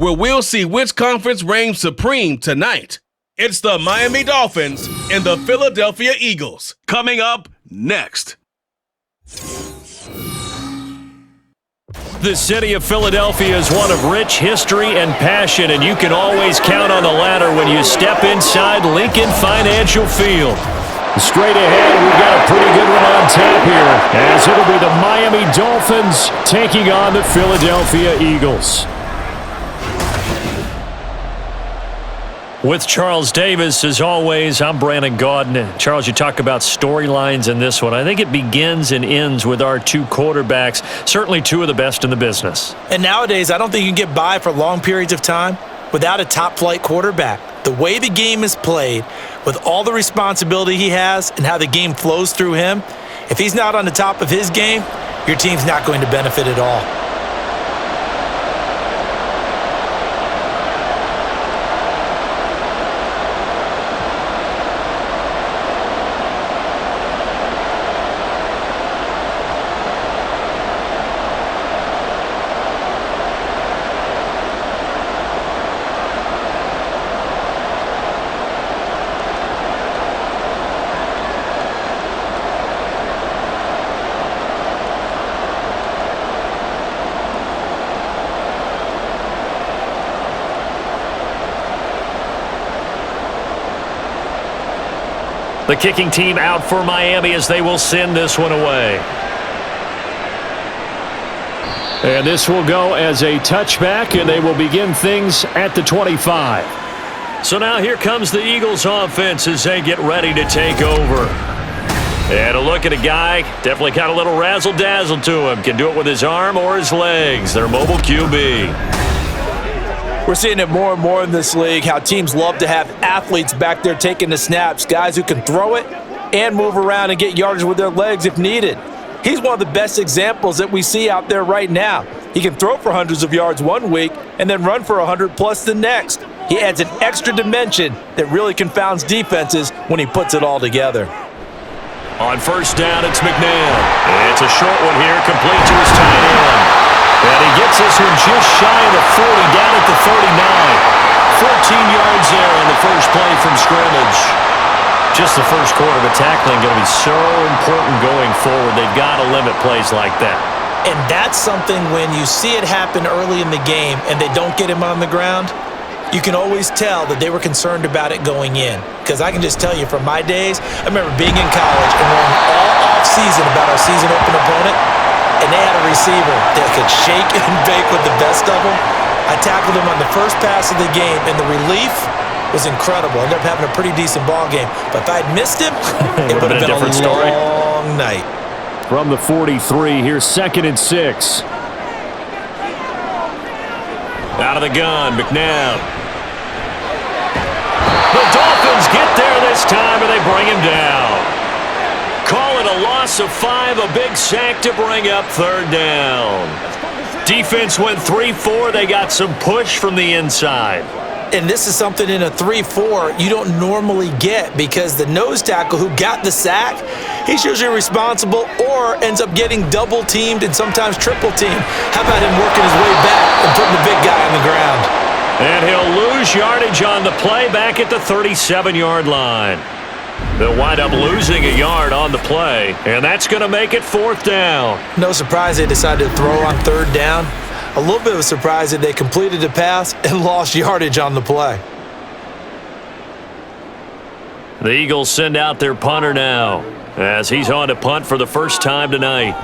where we'll see which conference reigns supreme tonight. It's the Miami Dolphins and the Philadelphia Eagles. Coming up next. The city of Philadelphia is one of rich history and passion, and you can always count on the latter when you step inside Lincoln Financial Field. Straight ahead, we've got a pretty good one on tap here, as it'll be the Miami Dolphins taking on the Philadelphia Eagles. With Charles Davis, as always, I'm Brandon Gaudin. Charles, you talk about storylines in this one. I think it begins and ends with our two quarterbacks, certainly two of the best in the business. And nowadays, I don't think you can get by for long periods of time without a top-flight quarterback. The way the game is played, with all the responsibility he has and how the game flows through him, if he's not on the top of his game, your team's not going to benefit at all. The kicking team out for Miami as they will send this one away. And this will go as a touchback, and they will begin things at the 25. So now here comes the Eagles offense as they get ready to take over. And a look at a guy, definitely got a little razzle-dazzle to him. Can do it with his arm or his legs. Their mobile QB. We're seeing it more and more in this league, how teams love to have athletes back there taking the snaps, guys who can throw it and move around and get yardage with their legs if needed. He's one of the best examples that we see out there right now. He can throw for hundreds of yards one week and then run for 100+ the next. He adds an extra dimension that really confounds defenses when he puts it all together. On first down, it's McNair. It's a short one here, complete to his tight end. And he gets this one just shy of the 40, down at the 39. 14 yards there on the first play from scrimmage. Just the first quarter, but tackling going to be so important going forward. They've got to limit plays like that. And that's something when you see it happen early in the game and they don't get him on the ground, you can always tell that they were concerned about it going in. Because I can just tell you from my days, I remember being in college and learning all off-season about our season open opponent. And they had a receiver that could shake and bake with the best of them. I tackled him on the first pass of the game, and the relief was incredible. I ended up having a pretty decent ball game. But if I'd missed him, it would have been a long night. From the 43, here's 2nd and 6. Out of the gun, McNabb. The Dolphins get there this time, and they bring him down. Call it a loss of 5, a big sack to bring up 3rd down. Defense went 3-4. They got some push from the inside. And this is something in a 3-4 you don't normally get because the nose tackle who got the sack, he's usually responsible or ends up getting double-teamed and sometimes triple-teamed. How about him working his way back and putting the big guy on the ground? And he'll lose yardage on the play back at the 37-yard line. They'll wind up losing a yard on the play, and that's going to make it 4th down. No surprise they decided to throw on 3rd down. A little bit of a surprise that they completed the pass and lost yardage on the play. The Eagles send out their punter now, as he's on to punt for the first time tonight.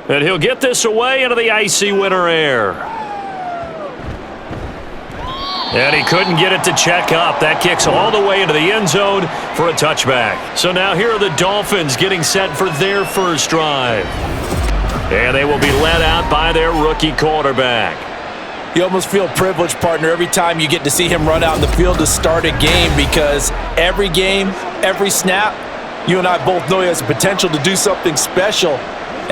And he'll get this away into the icy winter air. And he couldn't get it to check up. That kicks all the way into the end zone for a touchback. So now here are the Dolphins getting set for their first drive. And they will be led out by their rookie quarterback. You almost feel privileged, partner, every time you get to see him run out in the field to start a game because every game, every snap, you and I both know he has the potential to do something special.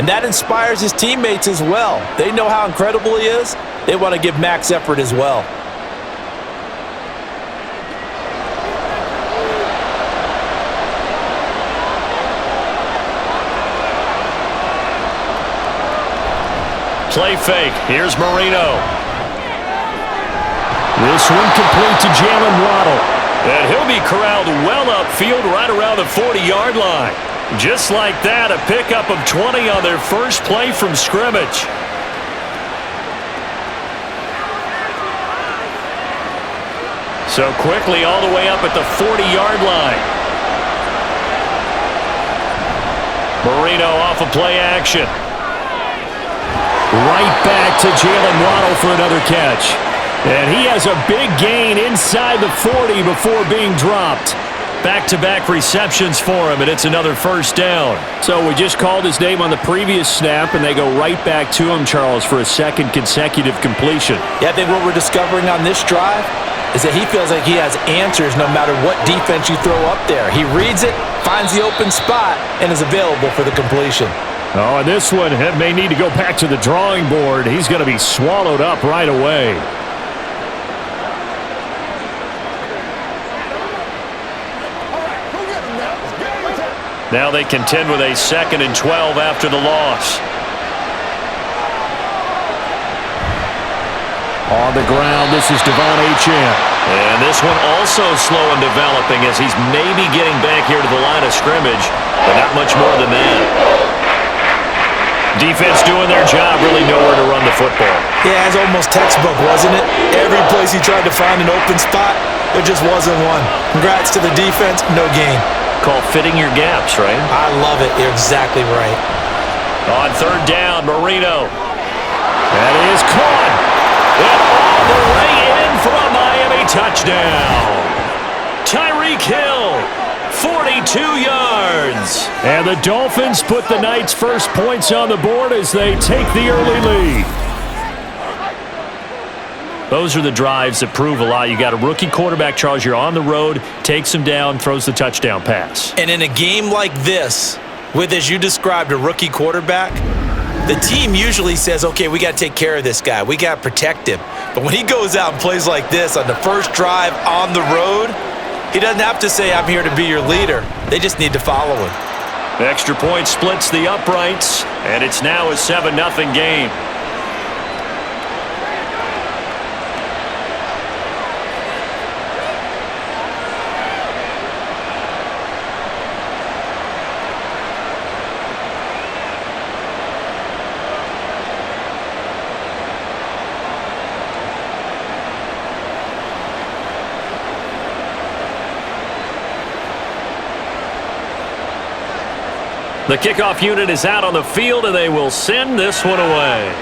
And that inspires his teammates as well. They know how incredible he is. They want to give max effort as well. Play fake. Here's Marino. This one complete to Jalen Waddle. And he'll be corralled well upfield right around the 40-yard line. Just like that, a pickup of 20 on their first play from scrimmage. So quickly all the way up at the 40-yard line. Marino off of play action. Right back to Jalen Waddle for another catch. And he has a big gain inside the 40 before being dropped. Back-to-back receptions for him, and it's another first down. So we just called his name on the previous snap, and they go right back to him, Charles, for a second consecutive completion. Yeah, I think what we're discovering on this drive is that he feels like he has answers no matter what defense you throw up there. He reads it, finds the open spot, and is available for the completion. Oh, and this one may need to go back to the drawing board. He's going to be swallowed up right away. Now they contend with a 2nd and 12 after the loss. On the ground, this is Devon Achane. And this one also slow in developing as he's maybe getting back here to the line of scrimmage, but not much more than that. Defense doing their job, really nowhere to run the football. Yeah, it's almost textbook, wasn't it? Every place he tried to find an open spot, there just wasn't one. Congrats to the defense, no gain. Called fitting your gaps, right? I love it. You're exactly right. On 3rd down, Marino. That is caught. And all the way in for a Miami touchdown. Tyreek Hill, 42 yards. And the Dolphins put the night's first points on the board as they take the early lead. Those are the drives that prove a lot. You got a rookie quarterback, Charles. You're on the road, takes him down, throws the touchdown pass. And in a game like this, with, as you described, a rookie quarterback, the team usually says, okay, we got to take care of this guy. We got to protect him. But when he goes out and plays like this on the first drive on the road, he doesn't have to say, I'm here to be your leader. They just need to follow him. The extra point splits the uprights, and it's now a 7-0 game. The kickoff unit is out on the field, and they will send this one away.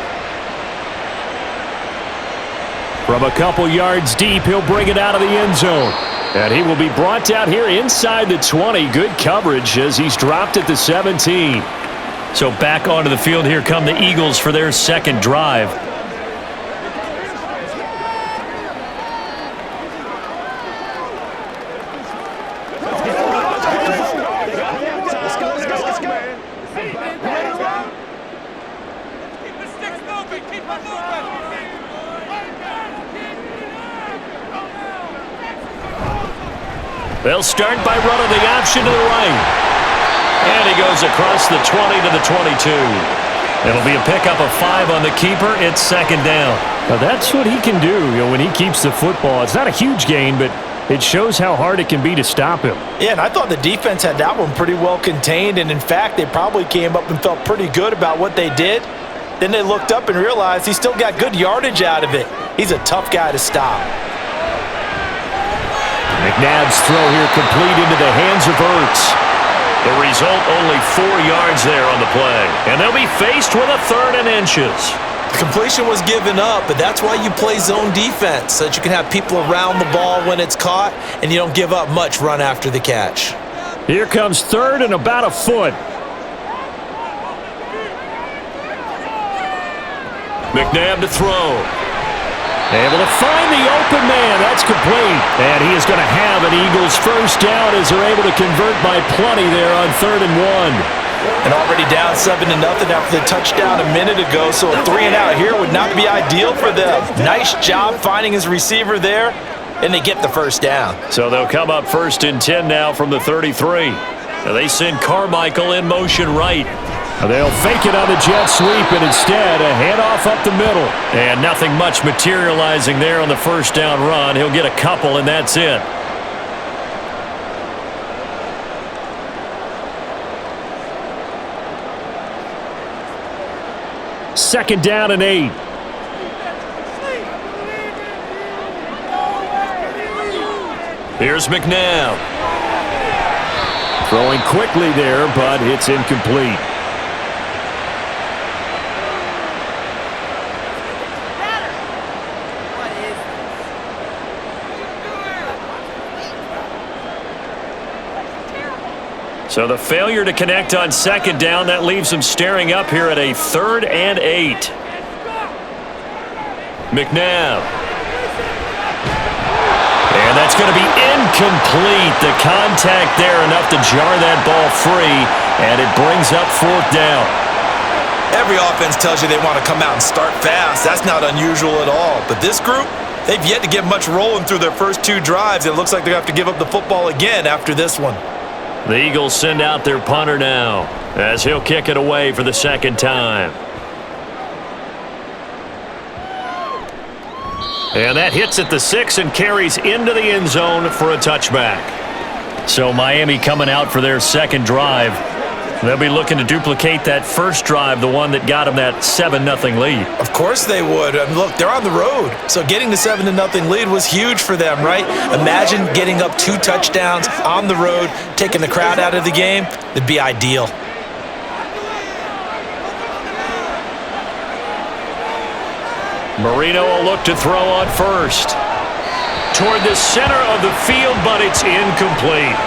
From a couple yards deep, he'll bring it out of the end zone. And he will be brought down here inside the 20. Good coverage as he's dropped at the 17. So back onto the field, here come the Eagles for their second drive. They'll start by running the option to the right. And he goes across the 20 to the 22. It'll be a pickup of 5 on the keeper. It's 2nd down. Now that's what he can do, when he keeps the football. It's not a huge gain, but it shows how hard it can be to stop him. Yeah, and I thought the defense had that one pretty well contained. And, in fact, they probably came up and felt pretty good about what they did. Then they looked up and realized he still got good yardage out of it. He's a tough guy to stop. McNabb's throw here complete into the hands of Ertz. The result, only 4 yards there on the play. And they'll be faced with a 3rd and inches. The completion was given up, but that's why you play zone defense, so that you can have people around the ball when it's caught, and you don't give up much run after the catch. Here comes 3rd and about a foot. McNabb to throw. Able to find the open man. That's complete. And he is going to have an Eagles first down as they're able to convert by plenty there on 3rd and 1. And already down 7-0 after the touchdown a minute ago, so a 3-and-out here would not be ideal for them. Nice job finding his receiver there, and they get the first down. So they'll come up 1st and 10 now from the 33. Now they send Carmichael in motion right. They'll fake it on the jet sweep, and instead a handoff up the middle. And nothing much materializing there on the first down run. He'll get a couple, and that's it. Second down and 8. Here's McNabb. Throwing quickly there, but it's incomplete. So the failure to connect on second down, that leaves them staring up here at a 3rd and 8. McNabb. And that's going to be incomplete. The contact there enough to jar that ball free, and it brings up 4th down. Every offense tells you they want to come out and start fast. That's not unusual at all. But this group, they've yet to get much rolling through their first 2 drives. It looks like they're going to have to give up the football again after this one. The Eagles send out their punter now as he'll kick it away for the second time. And that hits at the 6 and carries into the end zone for a touchback. So Miami coming out for their second drive. They'll be looking to duplicate that first drive, the one that got them that 7-0 lead. Of course they would. I mean, look, they're on the road. So getting the 7-0 lead was huge for them, right? Imagine getting up 2 touchdowns on the road, taking the crowd out of the game. It'd be ideal. Marino will look to throw on first. Toward the center of the field, but it's incomplete.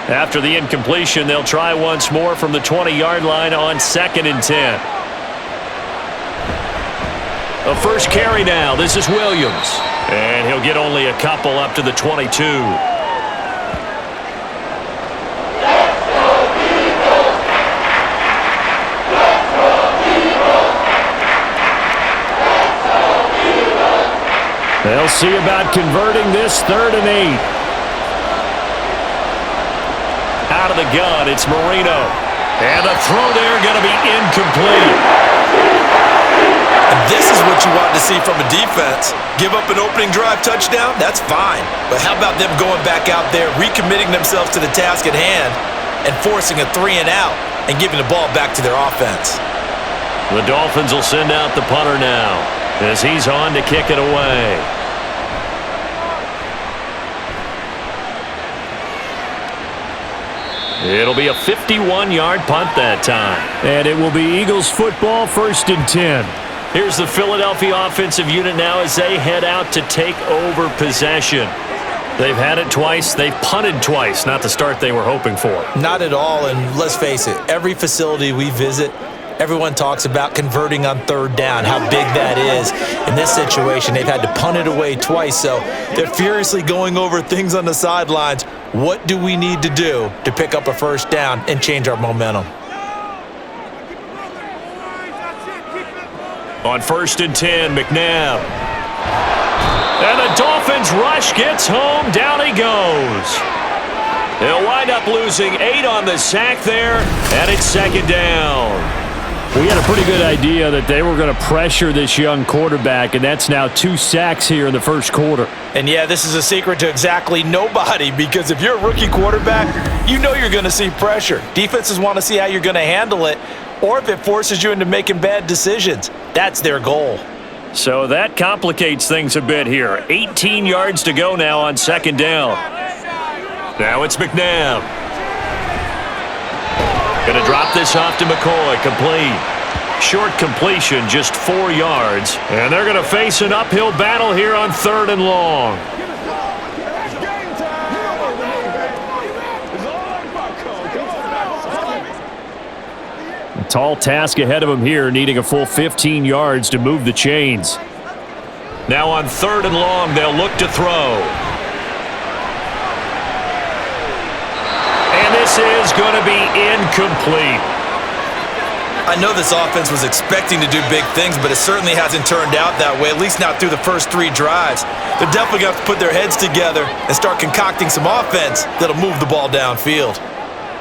After the incompletion, they'll try once more from the 20-yard line on 2nd and 10. A first carry now. This is Williams. And he'll get only a couple up to the 22. They'll see about converting this 3rd and 8. Out of the gun, it's Marino. And the throw there going to be incomplete. And this is what you want to see from a defense. Give up an opening drive touchdown, that's fine. But how about them going back out there, recommitting themselves to the task at hand, and forcing a 3-and-out and giving the ball back to their offense? The Dolphins will send out the punter now as he's on to kick it away. It'll be a 51-yard punt that time. And it will be Eagles football, 1st and 10. Here's the Philadelphia offensive unit now as they head out to take over possession. They've had it twice. They've punted twice. Not the start they were hoping for. Not at all, and let's face it, every facility we visit, everyone talks about converting on 3rd down, how big that is. In this situation, they've had to punt it away twice, so they're furiously going over things on the sidelines. What do we need to do to pick up a 1st down and change our momentum? On 1st and 10, McNabb. And the Dolphins rush gets home. Down he goes. They'll wind up losing 8 on the sack there, and it's 2nd down. We had a pretty good idea that they were going to pressure this young quarterback, and that's now 2 sacks here in the first quarter. And yeah, this is a secret to exactly nobody, because if you're a rookie quarterback, you know you're going to see pressure. Defenses want to see how you're going to handle it, or if it forces you into making bad decisions. That's their goal. So that complicates things a bit here. 18 yards to go now on 2nd down. Now it's McNabb. Going to drop this off to McCoy, complete. Short completion, just 4 yards. And they're going to face an uphill battle here on 3rd and long. A tall task ahead of him here, needing a full 15 yards to move the chains. Now on 3rd and long, they'll look to throw. And this is going to be incomplete. I know this offense was expecting to do big things, but it certainly hasn't turned out that way, at least not through the first 3 drives. They're definitely going to have to put their heads together and start concocting some offense that'll move the ball downfield.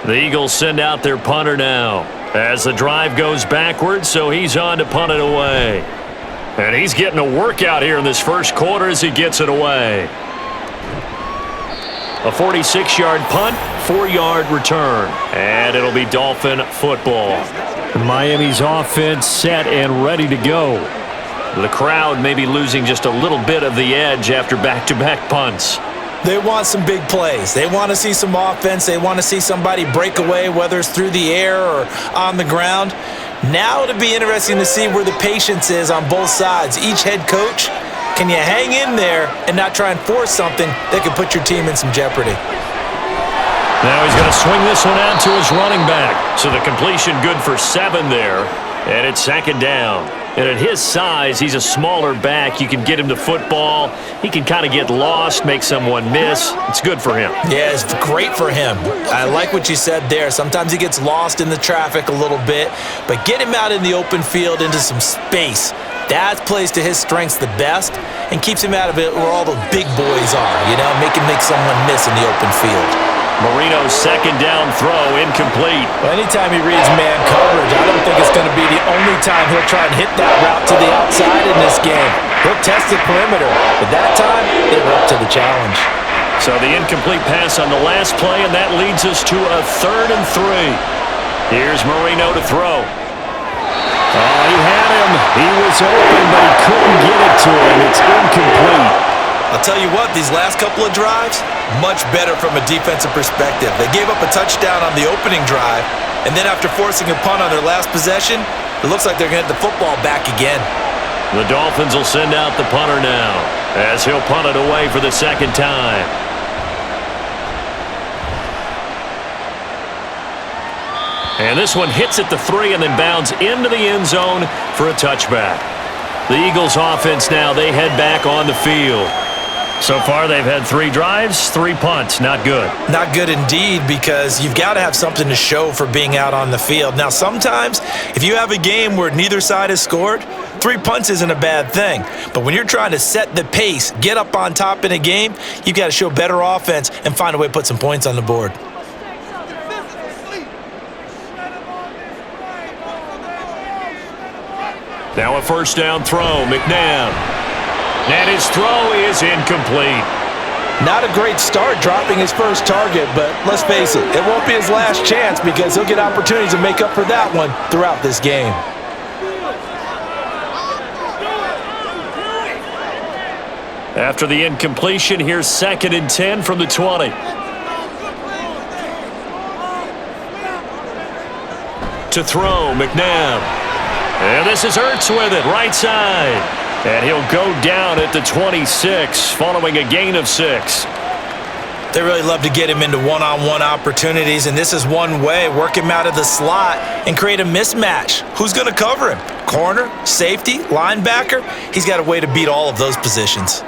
The Eagles send out their punter now as the drive goes backwards, so he's on to punt it away. And he's getting a workout here in this first quarter as he gets it away. A 46-yard punt, 4-yard return, and it'll be Dolphin football. Miami's offense set and ready to go. The crowd may be losing just a little bit of the edge after back-to-back punts. They want some big plays. They want to see some offense. They want to see somebody break away, whether it's through the air or on the ground. Now it'll be interesting to see where the patience is on both sides. Each head coach, can you hang in there and not try and force something that could put your team in some jeopardy? Now he's going to swing this one out to his running back. So the completion good for 7 there. And it's 2nd down. And at his size, he's a smaller back. You can get him to football. He can kind of get lost, make someone miss. It's good for him. Yeah, it's great for him. I like what you said there. Sometimes he gets lost in the traffic a little bit. But get him out in the open field into some space. That plays to his strengths the best and keeps him out of it where all the big boys are, make him make someone miss in the open field. Marino's 2nd down throw incomplete. Well, anytime he reads man coverage, I don't think it's going to be the only time he'll try and hit that route to the outside in this game. He'll test the perimeter, but that time, they were up to the challenge. So the incomplete pass on the last play, and that leads us to a 3rd and 3. Here's Marino to throw. Oh, he had him. He was open, but he couldn't get it to him. It's incomplete. I'll tell you what, these last couple of drives, much better from a defensive perspective. They gave up a touchdown on the opening drive, and then after forcing a punt on their last possession, it looks like they're going to get the football back again. The Dolphins will send out the punter now, as he'll punt it away for the 2nd time. And this one hits at the 3 and then bounds into the end zone for a touchback. The Eagles offense now, they head back on the field. So far, they've had 3 drives, 3 punts. Not good. Not good indeed, because you've got to have something to show for being out on the field. Now, sometimes, if you have a game where neither side has scored, 3 punts isn't a bad thing. But when you're trying to set the pace, get up on top in a game, you've got to show better offense and find a way to put some points on the board. Now a 1st down throw, McNabb. And his throw is incomplete. Not a great start dropping his first target, but let's face it, it won't be his last chance because he'll get opportunities to make up for that one throughout this game. After the incompletion, here's 2nd and 10 from the 20. To throw, McNabb. And this is Ertz with it, right side. And he'll go down at the 26, following a gain of 6. They really love to get him into one-on-one opportunities, and this is one way. Work him out of the slot and create a mismatch. Who's going to cover him? Corner, safety, linebacker? He's got a way to beat all of those positions.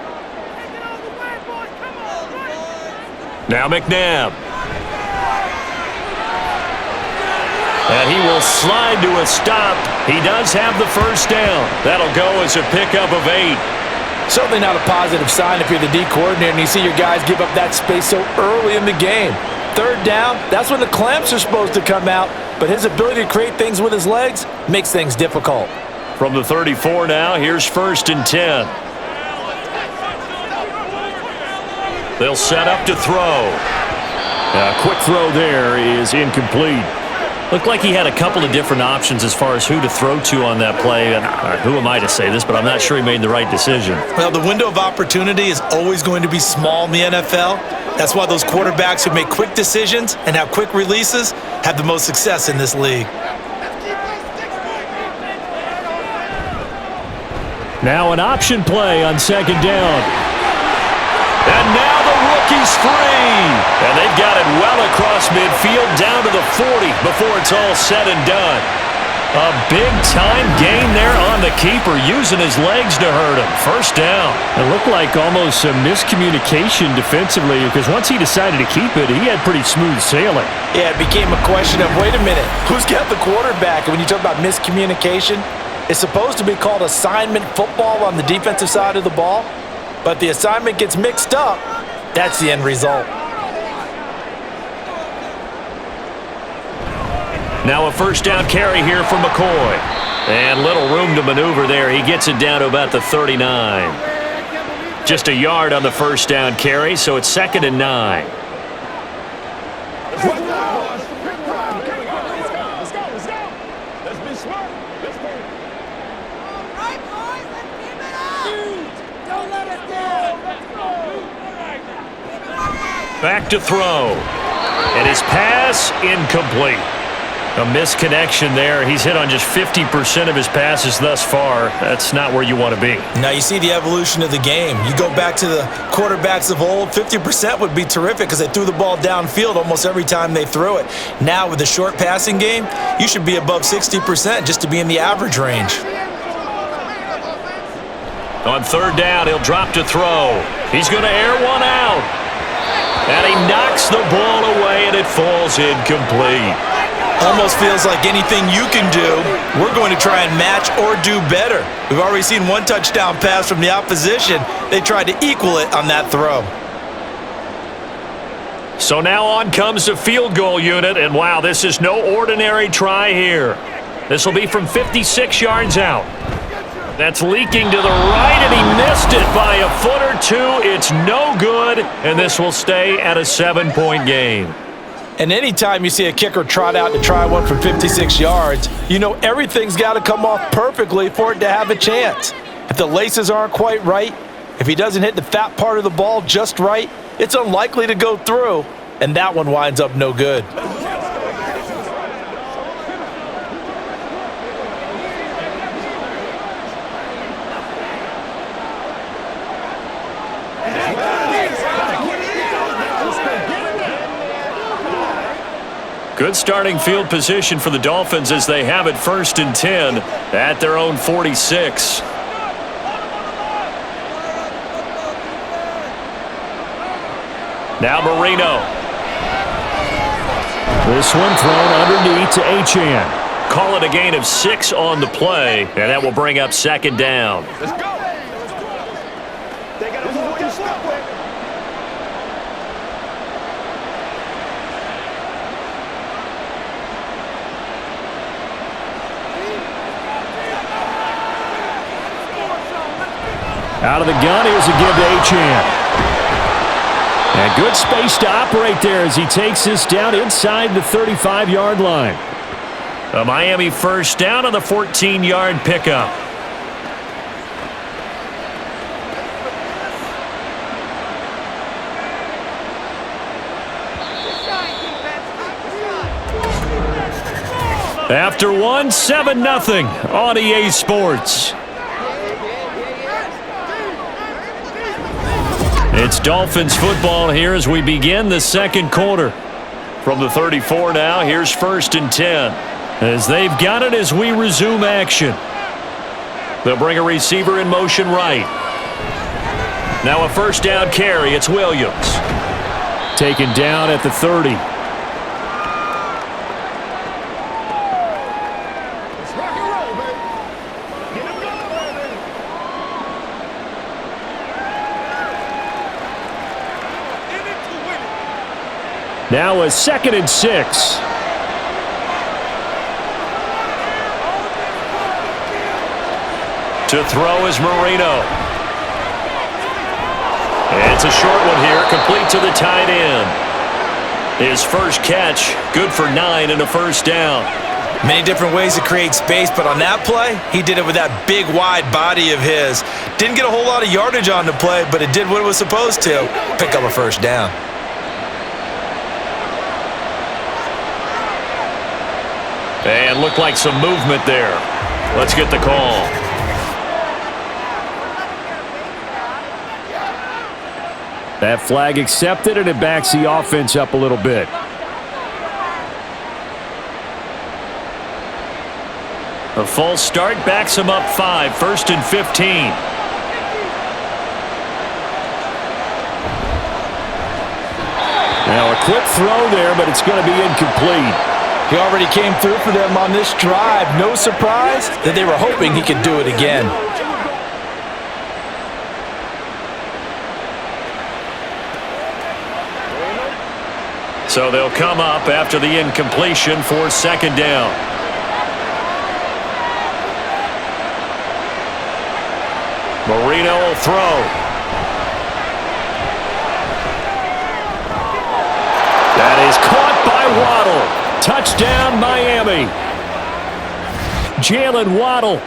Now McNabb. And he will slide to a stop. He does have the 1st down. That'll go as a pickup of 8. Certainly not a positive sign if you're the D coordinator and you see your guys give up that space so early in the game. 3rd down, that's when the clamps are supposed to come out, but his ability to create things with his legs makes things difficult. From the 34 now, here's 1st and 10. They'll set up to throw. A quick throw there is incomplete. Looked like he had a couple of different options as far as who to throw to on that play. And who am I to say this, but I'm not sure he made the right decision. Well, the window of opportunity is always going to be small in the NFL. That's why those quarterbacks who make quick decisions and have quick releases have the most success in this league. Now an option play on 2nd down. And now the rookie's free. And they've got it well across midfield down to the 40 before it's all said and done. A big-time gain there on the keeper, using his legs to hurt him. First down. It looked like almost some miscommunication defensively because once he decided to keep it, he had pretty smooth sailing. Yeah, it became a question of, wait a minute, who's got the quarterback? And when you talk about miscommunication, it's supposed to be called assignment football on the defensive side of the ball, but the assignment gets mixed up. That's the end result. Now a first down carry here from McCoy. And little room to maneuver there. He gets it down to about the 39. Just a yard on the first down carry, so it's 2nd and 9. Back to throw. And his pass incomplete. A misconnection there. He's hit on just 50% of his passes thus far. That's not where you want to be. Now you see the evolution of the game. You go back to the quarterbacks of old, 50% would be terrific because they threw the ball downfield almost every time they threw it. Now with the short passing game, you should be above 60% just to be in the average range. On 3rd down, he'll drop to throw. He's going to air one out. And he knocks the ball away, and it falls incomplete. Almost feels like anything you can do, we're going to try and match or do better. We've already seen one touchdown pass from the opposition. They tried to equal it on that throw. So now on comes the field goal unit, and wow, this is no ordinary try here. This will be from 56 yards out. That's leaking to the right, and he missed it by a foot or two. It's no good, and this will stay at a 7-point game. And anytime you see a kicker trot out to try one from 56 yards, you know everything's got to come off perfectly for it to have a chance. If the laces aren't quite right, if he doesn't hit the fat part of the ball just right, it's unlikely to go through, and that one winds up no good. Good starting field position for the Dolphins as they have it 1st and 10 at their own 46. Now Marino. This one thrown underneath to Achane. Call it a gain of 6 on the play, and that will bring up 2nd down. Let's go. They got to move your stuff. Out of the gun, here's a give to Achane. And good space to operate there as he takes this down inside the 35-yard line. A Miami first down on the 14-yard pickup. After one, 7-0 on EA Sports. It's Dolphins football here as we begin the 2nd quarter. From the 34 now, here's 1st and 10. As they've got it as we resume action. They'll bring a receiver in motion right. Now a first down carry. It's Williams. Taken down at the 30. Now a 2nd and 6. To throw is Marino. It's a short one here, complete to the tight end. His first catch, good for 9 and a first down. Many different ways to create space, but on that play, he did it with that big, wide body of his. Didn't get a whole lot of yardage on the play, but it did what it was supposed to, pick up a first down. And looked like some movement there. Let's get the call. That flag accepted, and it backs the offense up a little bit. A false start backs him up 5, 1st and 15. Now a quick throw there, but it's going to be incomplete. He already came through for them on this drive. No surprise that they were hoping he could do it again. So they'll come up after the incompletion for 2nd down. Marino will throw. That is caught by Waddle. Touchdown, Miami. Jalen Waddle,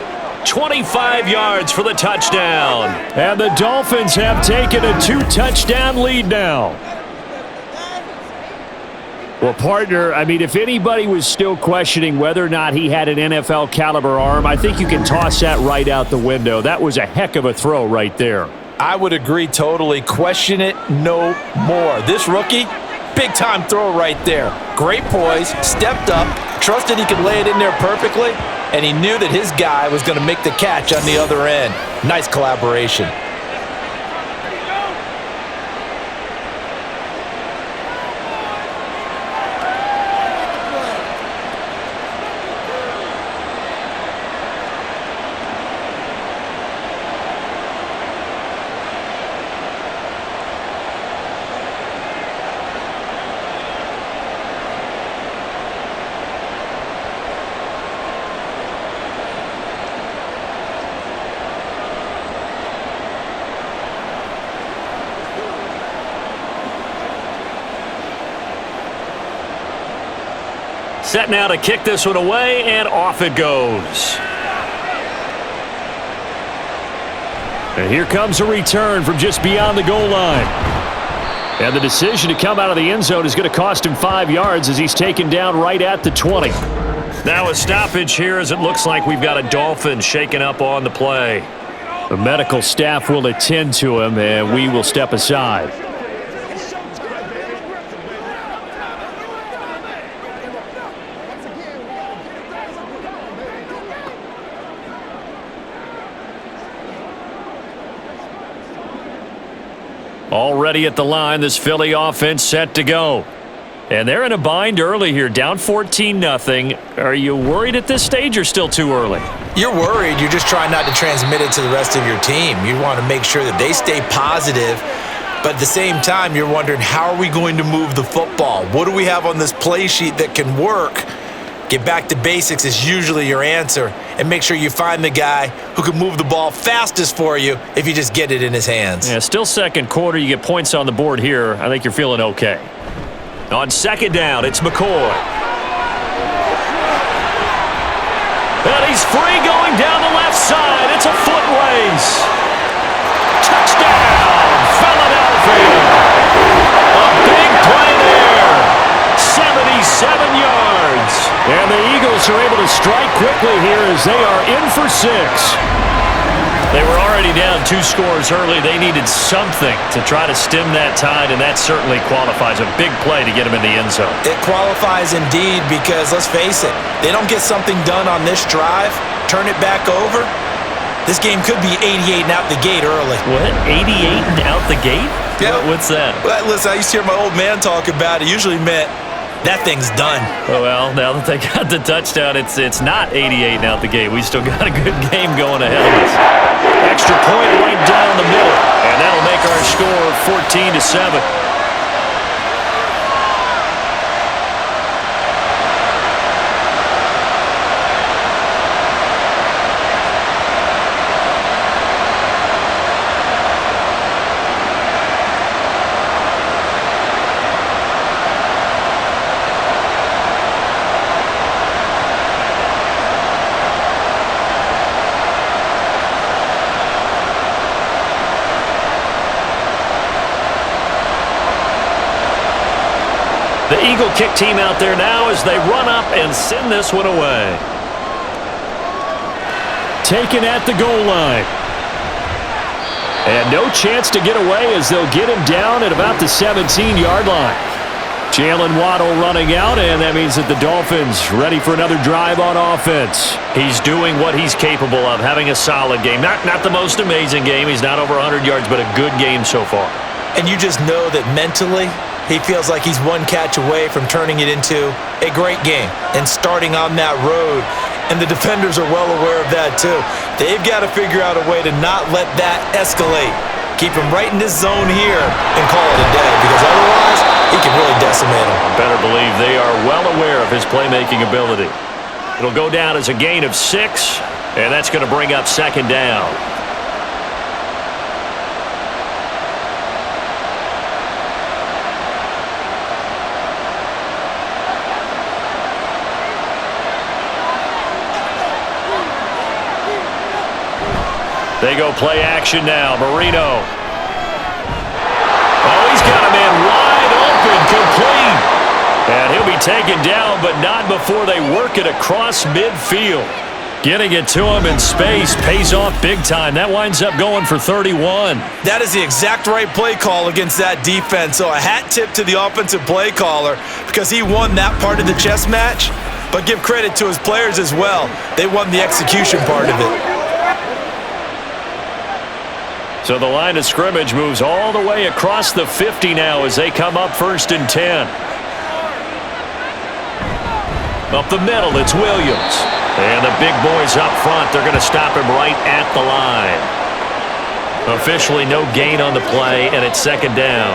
25 yards for the touchdown. And the Dolphins have taken a 2-touchdown lead now. Well, partner, I mean, if anybody was still questioning whether or not he had an NFL caliber arm, I think you can toss that right out the window. That was a heck of a throw right there. I would agree totally. Question it no more. This rookie, big-time throw right there. Great poise, stepped up, trusted he could lay it in there perfectly, and he knew that his guy was going to make the catch on the other end. Nice collaboration. Set now to kick this one away, and off it goes. And here comes a return from just beyond the goal line. And the decision to come out of the end zone is going to cost him 5 yards as he's taken down right at the 20. Now a stoppage here as it looks like we've got a Dolphin shaken up on the play. The medical staff will attend to him, and we will step aside. Already at the line, this Philly offense set to go. And they're in a bind early here, down 14-0. Are you worried at this stage or still too early? You're worried. You're just trying not to transmit it to the rest of your team. You want to make sure that they stay positive, but at the same time, you're wondering, how are we going to move the football? What do we have on this play sheet that can work? Get back to basics is usually your answer, and make sure you find the guy who can move the ball fastest for you if you just get it in his hands. Yeah, still second quarter. You get points on the board here. I think you're feeling okay. On 2nd down, it's McCoy. And he's free going down the left side. It's a foot race. Touchdown, Philadelphia. A big play there. 77 yards. And the Eagles are able to strike quickly here as they are in for 6. They were already down 2 scores early. They needed something to try to stem that tide, and that certainly qualifies. A big play to get them in the end zone. It qualifies indeed because, let's face it, they don't get something done on this drive, turn it back over, this game could be 88 and out the gate early. What? 88 and out the gate? Yeah. What's that? Well, listen, I used to hear my old man talk about it. Usually meant that thing's done. Oh, well, now that they got the touchdown, it's not 88 and out the gate. We still got a good game going ahead of us. Extra point right down the middle, and that'll make our score 14-7. The Eagle kick team out there now as they run up and send this one away. Taken at the goal line. And no chance to get away as they'll get him down at about the 17-yard line. Jalen Waddle running out, and that means that the Dolphins ready for another drive on offense. He's doing what he's capable of, having a solid game. Not the most amazing game. He's not over 100 yards, but a good game so far. And you just know that mentally, he feels like he's one catch away from turning it into a great game and starting on that road. And the defenders are well aware of that too. They've got to figure out a way to not let that escalate. Keep him right in this zone here and call it a day, because otherwise he can really decimate him. Better believe they are well aware of his playmaking ability. It'll go down as a gain of 6, and that's going to bring up second down. They go play action now. Marino. Oh, he's got a man wide open, complete. And he'll be taken down, but not before they work it across midfield. Getting it to him in space pays off big time. That winds up going for 31. That is the exact right play call against that defense. So a hat tip to the offensive play caller, because he won that part of the chess match. But give credit to his players as well. They won the execution part of it. So the line of scrimmage moves all the way across the 50 now as they come up 1st and 10. Up the middle, it's Williams. And the big boys up front, they're going to stop him right at the line. Officially no gain on the play, and it's second down.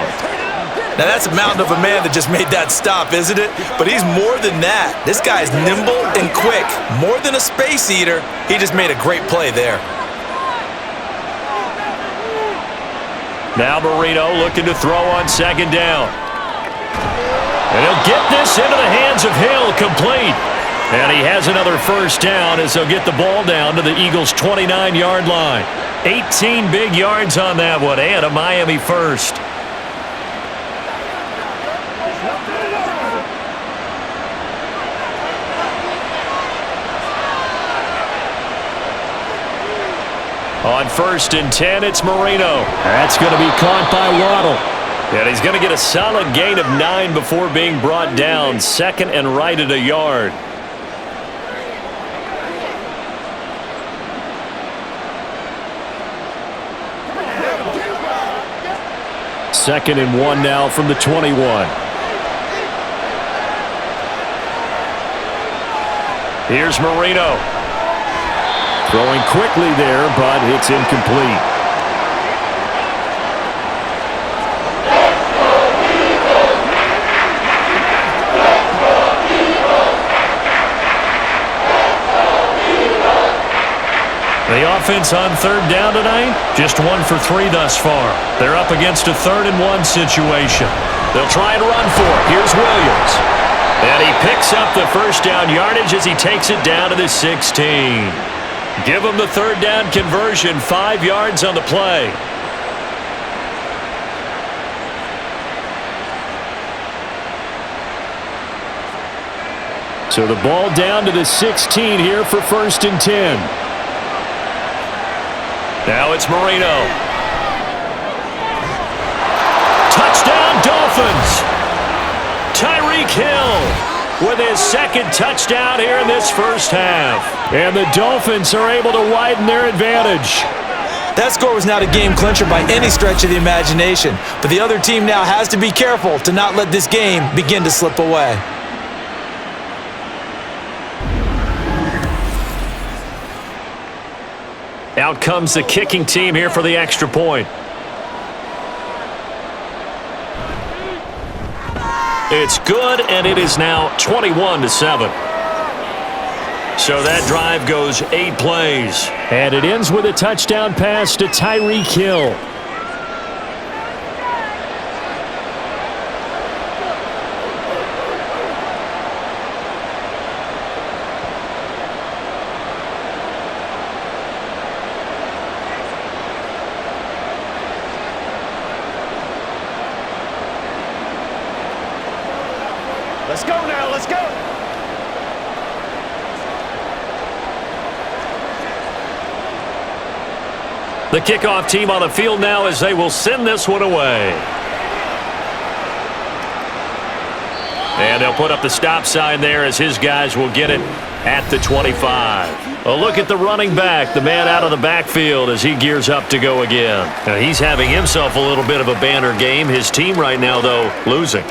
Now that's a mountain of a man that just made that stop, isn't it? But he's more than that. This guy's nimble and quick. More than a space eater, he just made a great play there. Now Marino looking to throw on second down. And he'll get this into the hands of Hill, complete. And he has another first down as they'll get the ball down to the Eagles' 29-yard line. 18 big yards on that one, and a Miami first. On 1st and 10, it's Marino. That's going to be caught by Waddle. And he's going to get a solid gain of 9 before being brought down. Second and right at a yard. Second and 1 now from the 21. Here's Marino. Throwing quickly there, but it's incomplete. The offense on 3rd down tonight, just 1 for 3 thus far. They're up against a 3rd and 1 situation. They'll try and run for it. Here's Williams. And he picks up the first down yardage as he takes it down to the 16. Give him the 3rd down conversion, 5 yards on the play. So the ball down to the 16 here for 1st and 10. Now it's Marino. Touchdown Dolphins! Tyreek Hill with his 2nd touchdown here in this first half. And the Dolphins are able to widen their advantage. That score was not a game clincher by any stretch of the imagination, but the other team now has to be careful to not let this game begin to slip away. Out comes the kicking team here for the extra point. It's good, and it is now 21-7. So that drive goes 8 plays. And it ends with a touchdown pass to Tyreek Hill. Let's go now, let's go. The kickoff team on the field now as they will send this one away. And they'll put up the stop sign there as his guys will get it at the 25. A look at the running back, the man out of the backfield as he gears up to go again. Now, he's having himself a little bit of a banner game. His team right now, though, losing.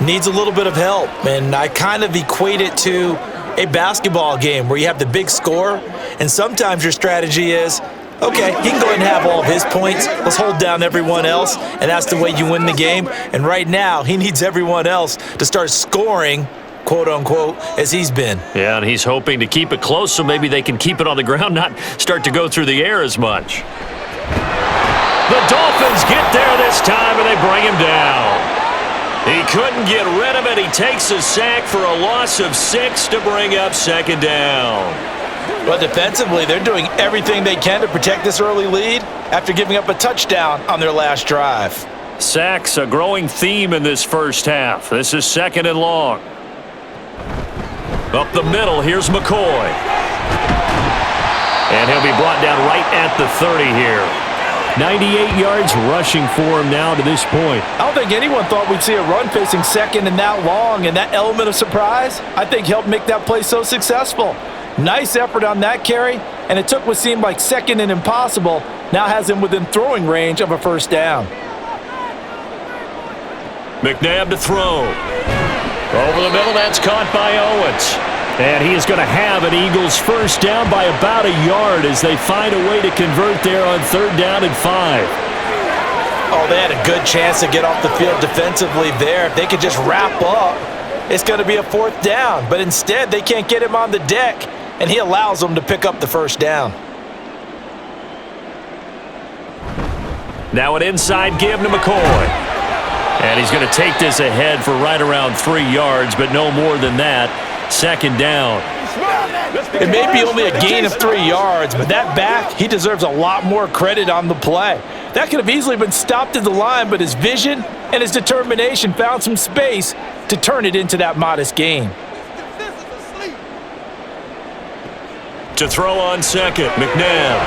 Needs a little bit of help, and I kind of equate it to a basketball game where you have the big score, and sometimes your strategy is, okay, he can go ahead and have all of his points. Let's hold down everyone else, and that's the way you win the game. And right now, he needs everyone else to start scoring, quote-unquote, as he's been. Yeah, and he's hoping to keep it close so maybe they can keep it on the ground, not start to go through the air as much. The Dolphins get there this time, and they bring him down. He couldn't get rid of it. He takes a sack for a loss of 6 to bring up second down. But defensively, they're doing everything they can to protect this early lead after giving up a touchdown on their last drive. Sacks, a growing theme in this first half. This is 2nd and long. Up the middle, here's McCoy. And he'll be brought down right at the 30 here. 98 yards rushing for him now to this point. I don't think anyone thought we'd see a run facing second and that long, and that element of surprise, I think, helped make that play so successful. Nice effort on that carry, and it took what seemed like second and impossible, now has him within throwing range of a first down. McNabb to throw. Over the middle, that's caught by Owens. And he is going to have an Eagles first down by about a yard as they find a way to convert there on 3rd down and 5. Oh, they had a good chance to get off the field defensively there. If they could just wrap up, it's going to be a 4th down. But instead, they can't get him on the deck, and he allows them to pick up the first down. Now an inside give to McCoy. And he's going to take this ahead for right around 3 yards, but no more than that. 2nd down. It may be only a gain of 3 yards, but that back, he deserves a lot more credit on the play. That could have easily been stopped at the line, but his vision and his determination found some space to turn it into that modest gain. To throw on second, McNabb.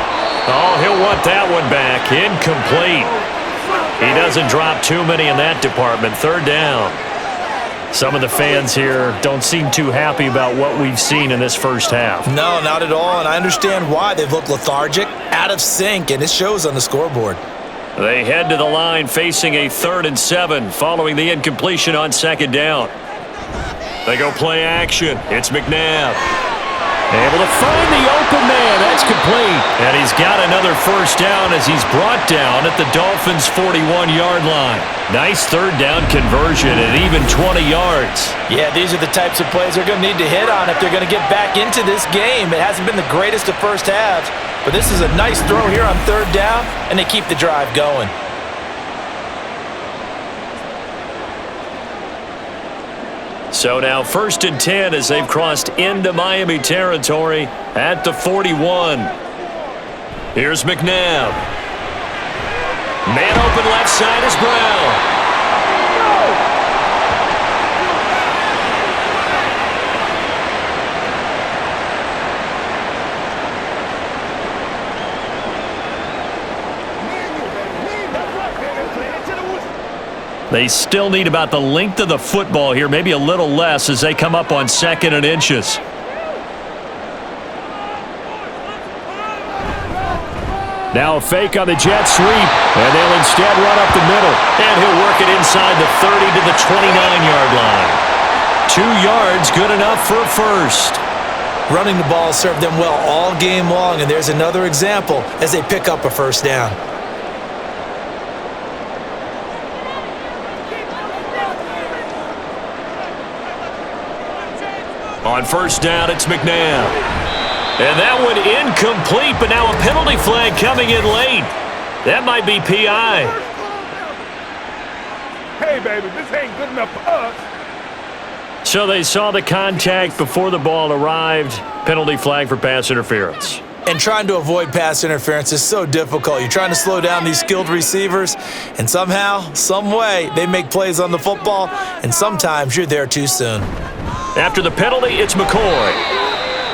Oh, he'll want that one back. Incomplete. He doesn't drop too many in that department. 3rd down. Some of the fans here don't seem too happy about what we've seen in this first half. No, not at all, and I understand why. They've looked lethargic, out of sync, and it shows on the scoreboard. They head to the line facing a 3rd and 7 following the incompletion on 2nd down. They go play action. It's McNabb. Able to find the open man. That's complete. And he's got another first down as he's brought down at the Dolphins' 41-yard line. Nice 3rd down conversion at even 20 yards. Yeah, these are the types of plays they're going to need to hit on if they're going to get back into this game. It hasn't been the greatest of first halves, but this is a nice throw here on 3rd down, and they keep the drive going. So now 1st and 10 as they've crossed into Miami territory at the 41. Here's McNabb. Man open left side is Brown. They still need about the length of the football here, maybe a little less as they come up on 2nd and inches. Now a fake on the jet sweep, and they'll instead run up the middle. And he'll work it inside the 30 to the 29-yard line. 2 yards, good enough for a first. Running the ball served them well all game long, and there's another example as they pick up a first down. On 1st down, it's McNabb. And that one incomplete, but now a penalty flag coming in late. That might be PI. Hey, baby, this ain't good enough for us. So they saw the contact before the ball arrived. Penalty flag for pass interference. And trying to avoid pass interference is so difficult. You're trying to slow down these skilled receivers, and somehow, some way, they make plays on the football, and sometimes you're there too soon. After the penalty, it's McCoy.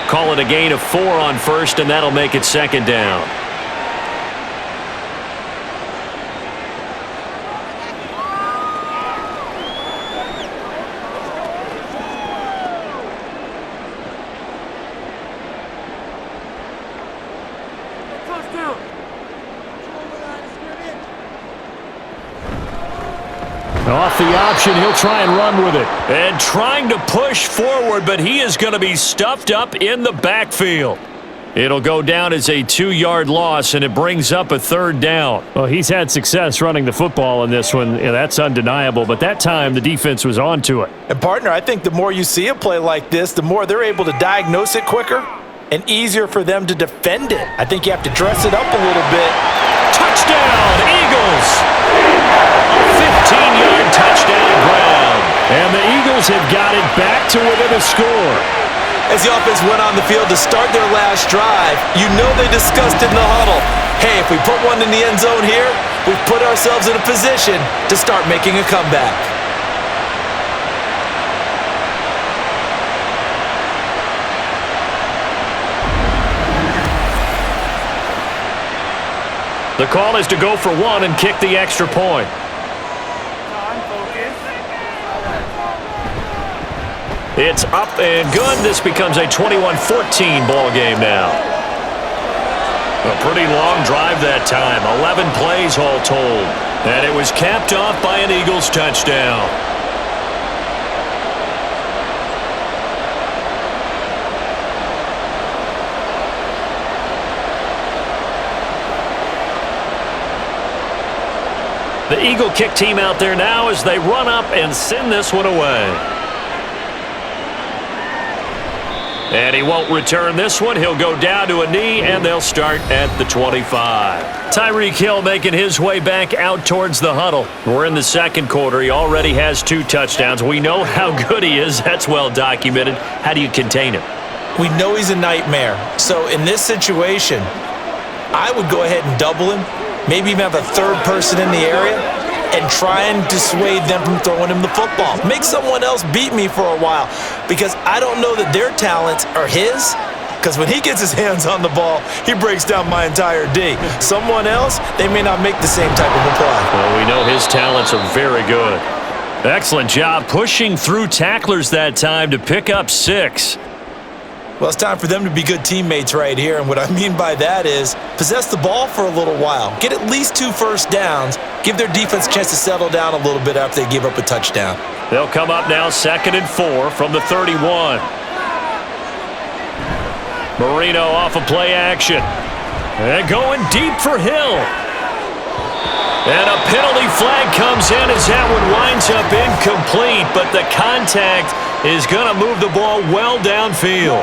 Call it a gain of 4 on 1st, and that'll make it 2nd down. Off the option, he'll try and run with it. And trying to push forward, but he is going to be stuffed up in the backfield. It'll go down as a 2-yard loss, and it brings up a 3rd down. Well, he's had success running the football in this one. Yeah, that's undeniable, but that time the defense was onto it. And, partner, I think the more you see a play like this, the more they're able to diagnose it quicker and easier for them to defend it. I think you have to dress it up a little bit. Touchdown, Eagles! 15-yard touchdown ground. And the Eagles have got it back to within a score. As the offense went on the field to start their last drive, you know they discussed in the huddle, hey, if we put one in the end zone here, we've put ourselves in a position to start making a comeback. The call is to go for 1 and kick the extra point. It's up and good. This becomes a 21-14 ball game now. A pretty long drive that time. 11 plays all told. And it was capped off by an Eagles touchdown. The Eagle kick team out there now as they run up and send this one away. And he won't return this one. He'll go down to a knee, and they'll start at the 25. Tyreek Hill making his way back out towards the huddle. We're in the second quarter. He already has 2 touchdowns. We know how good he is. That's well documented. How do you contain him? We know he's a nightmare. So in this situation, I would go ahead and double him, maybe even have a 3rd person in the area, and try and dissuade them from throwing him the football. Make someone else beat me for a while, because I don't know that their talents are his, because when he gets his hands on the ball, he breaks down my entire D. Someone else, they may not make the same type of a play. Well, we know his talents are very good. Excellent job pushing through tacklers that time to pick up 6. Well, it's time for them to be good teammates right here, and what I mean by that is possess the ball for a little while, get at least 2 first downs, give their defense a chance to settle down a little bit after they give up a touchdown. They'll come up now 2nd and 4 from the 31. Marino off of play action. And going deep for Hill. And a penalty flag comes in as that one winds up incomplete, but the contact is going to move the ball well downfield.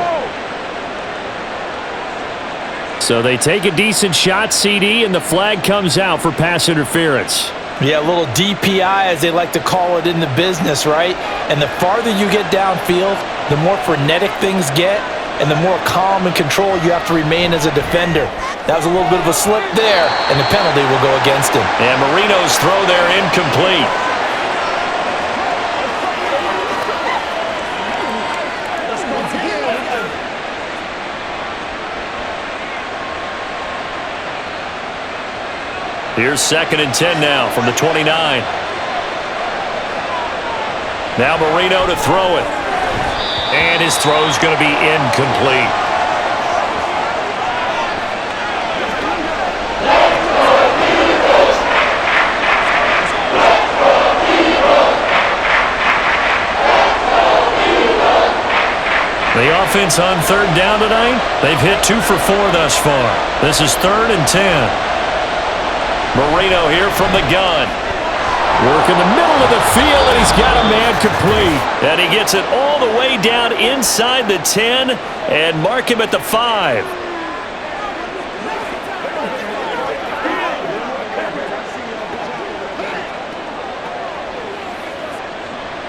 So they take a decent shot, CD, and the flag comes out for pass interference. Yeah, a little DPI, as they like to call it in the business, right? And the farther you get downfield, the more frenetic things get, and the more calm and control you have to remain as a defender. That was a little bit of a slip there, and the penalty will go against him. And Marino's throw there incomplete. Here's 2nd and 10 now from the 29. Now Marino to throw it. And his throw's going to be incomplete. The offense on 3rd down tonight, they've hit 2 for 4 thus far. This is 3rd and 10. Marino here from the gun. Work in the middle of the field, and he's got a man complete. And he gets it all the way down inside the 10 and mark him at the 5.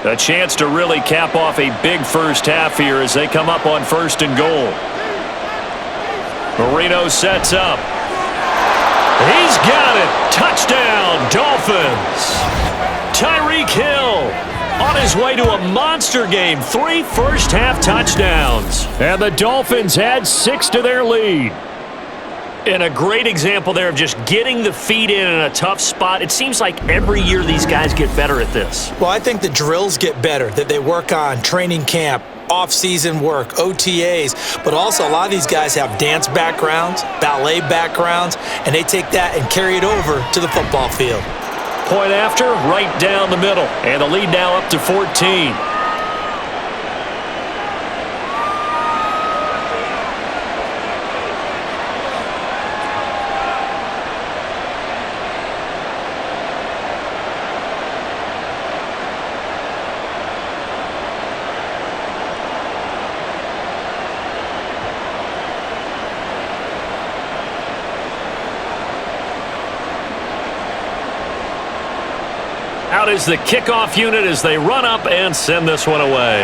A chance to really cap off a big first half here as they come up on 1st and goal. Marino sets up. He's got it. Touchdown, Dolphins. Tyreek Hill on his way to a monster game. 3 first-half touchdowns. And the Dolphins add 6 to their lead. And a great example there of just getting the feet in a tough spot. It seems like every year these guys get better at this. Well, I think the drills get better that they work on, training camp, off-season work, OTAs, but also a lot of these guys have dance backgrounds, ballet backgrounds, and they take that and carry it over to the football field. Point after, right down the middle. And the lead now up to 14. Out is the kickoff unit as they run up and send this one away.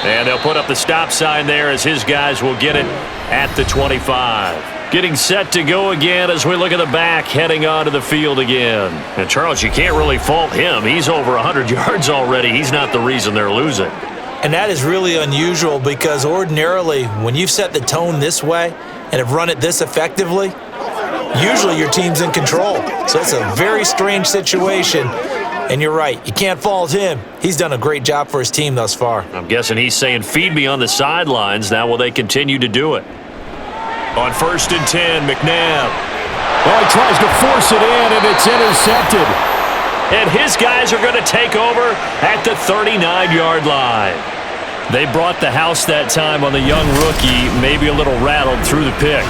And they'll put up the stop sign there as his guys will get it at the 25. Getting set to go again as we look at the back heading onto the field again. And Charles, you can't really fault him. He's over 100 yards already. He's not the reason they're losing. And that is really unusual because ordinarily when you've set the tone this way and have run it this effectively, usually your team's in control. So it's a very strange situation. And you're right, you can't fault him. He's done a great job for his team thus far. I'm guessing he's saying, feed me on the sidelines. Now will they continue to do it? On 1st and 10, McNabb. Well, he tries to force it in, and it's intercepted. And his guys are going to take over at the 39-yard line. They brought the house that time on the young rookie, maybe a little rattled through the pick.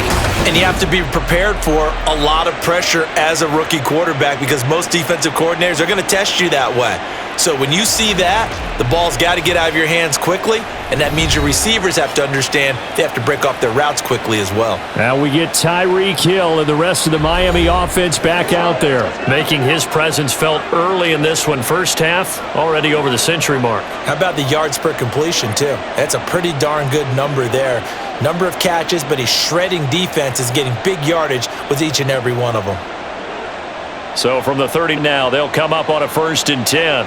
And you have to be prepared for a lot of pressure as a rookie quarterback because most defensive coordinators are going to test you that way. So when you see that, the ball's got to get out of your hands quickly, and that means your receivers have to understand they have to break off their routes quickly as well. Now we get Tyreek Hill and the rest of the Miami offense back out there. Making his presence felt early in this one. First half, already over the century mark. How about the yards per completion, too? That's a pretty darn good number there. Number of catches, but he's shredding defenses, getting big yardage with each and every one of them. So from the 30 now, they'll come up on a 1st and 10.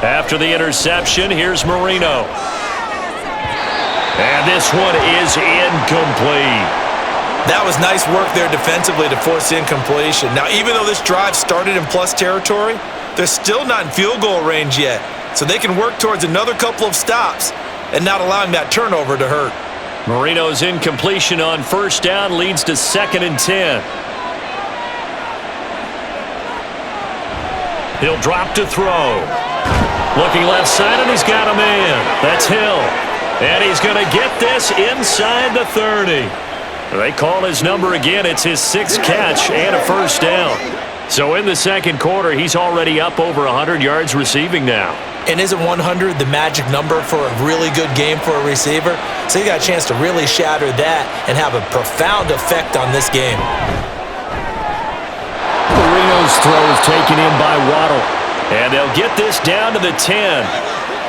After the interception, here's Marino. And this one is incomplete. That was nice work there defensively to force incompletion. Now, even though this drive started in plus territory, they're still not in field goal range yet. So they can work towards another couple of stops and not allowing that turnover to hurt. Marino's incompletion on 1st down leads to 2nd and 10. He'll drop to throw. Looking left side, and he's got a man. That's Hill. And he's going to get this inside the 30. They call his number again. It's his 6th catch and a 1st down. So in the 2nd quarter, he's already up over 100 yards receiving now. And isn't 100 the magic number for a really good game for a receiver? So you got a chance to really shatter that and have a profound effect on this game. Marino's throw is taken in by Waddle. And they'll get this down to the 10.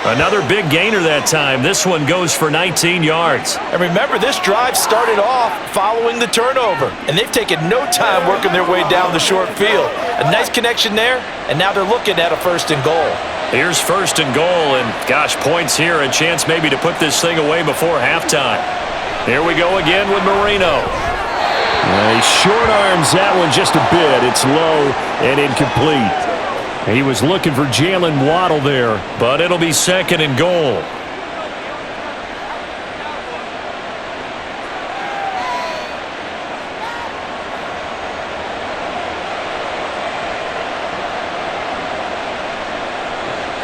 Another big gainer that time. This one goes for 19 yards. And remember, this drive started off following the turnover. And they've taken no time working their way down the short field. A nice connection there, and now they're looking at a 1st and goal. Here's 1st and goal, and gosh, points here. A chance maybe to put this thing away before halftime. Here we go again with Marino. He short arms that one just a bit. It's low and incomplete. He was looking for Jalen Waddle there, but it'll be 2nd and goal.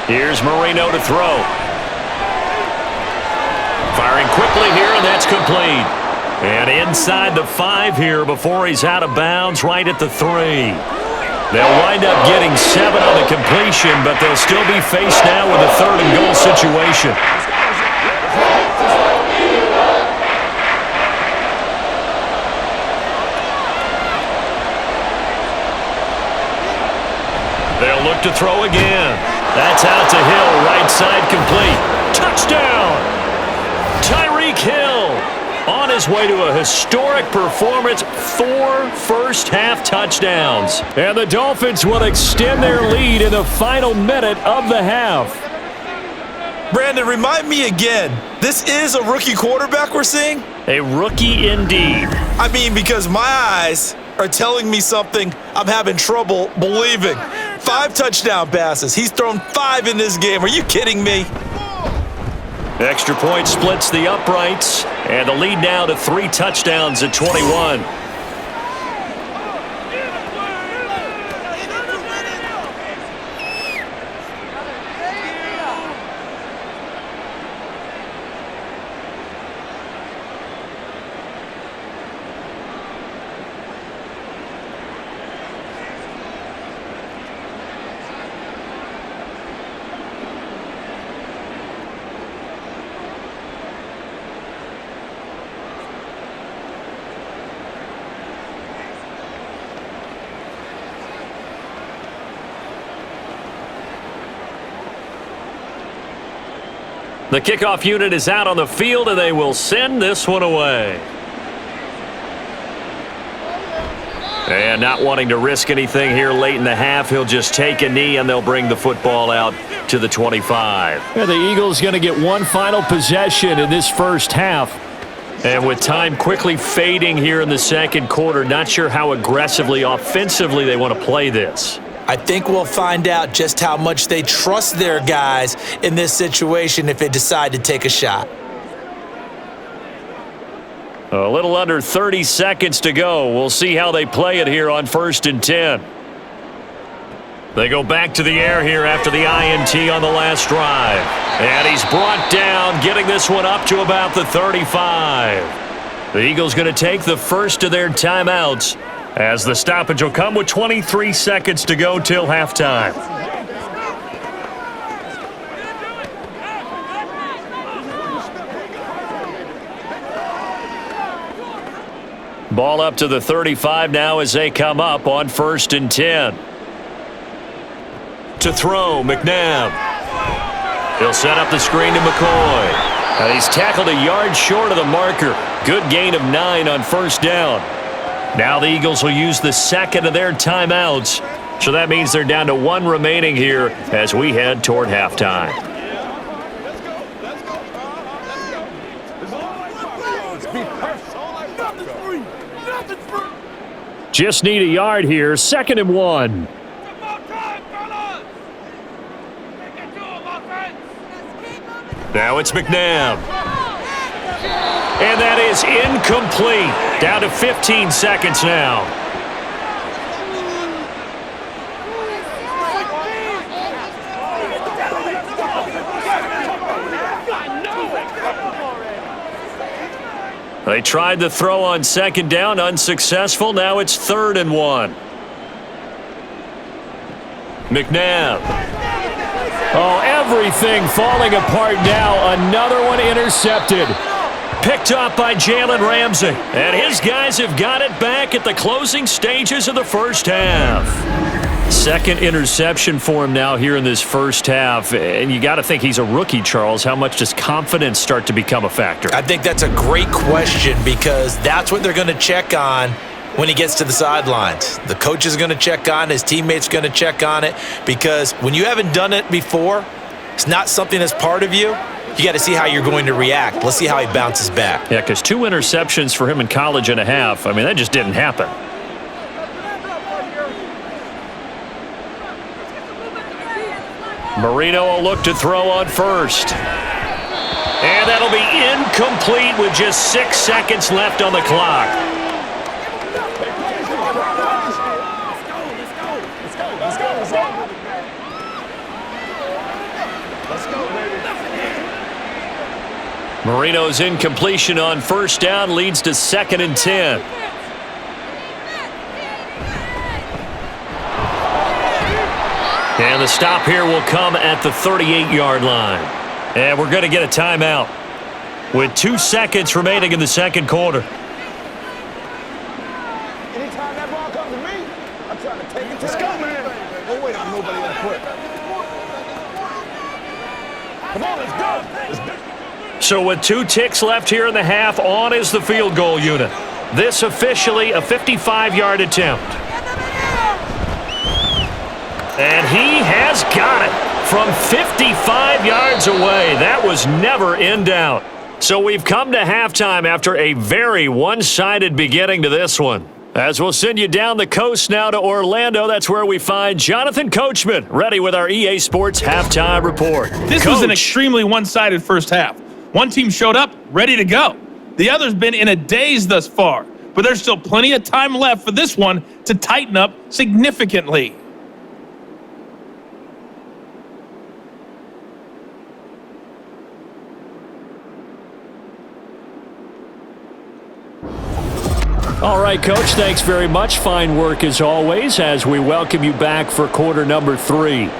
Here's Marino to throw. Firing quickly here, and that's complete. And inside the 5 here before he's out of bounds, right at the 3. They'll wind up getting 7 on the completion, but they'll still be faced now with a 3rd and goal situation. They'll look to throw again. That's out to Hill, right side complete. Touchdown! Tyreek Hill on his way to a historic performance, 4 first-half touchdowns. And the Dolphins will extend their lead in the final minute of the half. Brandon, remind me again, this is a rookie quarterback we're seeing? A rookie indeed. I mean, because my eyes are telling me something I'm having trouble believing. 5 touchdown passes. He's thrown 5 in this game. Are you kidding me? Extra point splits the uprights, And the lead now to 3 touchdowns at 21. The kickoff unit is out on the field, and they will send this one away. And not wanting to risk anything here late in the half, he'll just take a knee, and they'll bring the football out to the 25. Yeah, the Eagles going to get one final possession in this first half. And with time quickly fading here in the second quarter, not sure how aggressively, offensively they want to play this. I think we'll find out just how much they trust their guys in this situation if they decide to take a shot. A little under 30 seconds to go. We'll see how they play it here on 1st and 10. They go back to the air here after the INT on the last drive. And he's brought down, getting this one up to about the 35. The Eagles going to take the first of their timeouts, as the stoppage will come with 23 seconds to go till halftime. Ball up to the 35 now as they come up on 1st and 10. To throw, McNabb. He'll set up the screen to McCoy. And he's tackled a yard short of the marker. Good gain of 9 on 1st down. Now the Eagles will use the second of their timeouts. So that means they're down to 1 remaining here as we head toward halftime. Just need a yard here. 2nd and 1. Now it's McNabb. And that is incomplete. Down to 15 seconds now. They tried the throw on 2nd down, unsuccessful. Now it's 3rd and 1. McNabb. Oh, everything falling apart now. Another one intercepted. Picked up by Jalen Ramsey. And his guys have got it back at the closing stages of the first half. 2nd interception for him now here in this first half. And you got to think he's a rookie, Charles. How much does confidence start to become a factor? I think that's a great question, because that's what they're going to check on when he gets to the sidelines. The coach is going to check on it. His teammates are going to check on it, because when you haven't done it before, it's not something that's part of you. You got to see how you're going to react. Let's see how he bounces back. Yeah, because 2 interceptions for him in college and a half. I mean, that just didn't happen. Marino will look to throw on 1st. And that'll be incomplete with just 6 seconds left on the clock. Marino's incompletion on 1st down leads to 2nd and 10. And the stop here will come at the 38-yard line. And we're going to get a timeout with 2 seconds remaining in the second quarter. Anytime that ball comes to me, I'm trying to take it to the man. Oh, wait, I'm nobody on the foot. Come on, let's go. Let's go. So with 2 ticks left here in the half, on is the field goal unit. This officially a 55-yard attempt. And he has got it from 55 yards away. That was never in doubt. So we've come to halftime after a very one-sided beginning to this one. As we'll send you down the coast now to Orlando, that's where we find Jonathan Coachman, ready with our EA Sports halftime report. This was an extremely one-sided first half. One team showed up, ready to go. The other's been in a daze thus far, but there's still plenty of time left for this one to tighten up significantly. All right, Coach, thanks very much. Fine work as always as we welcome you back for quarter number 3.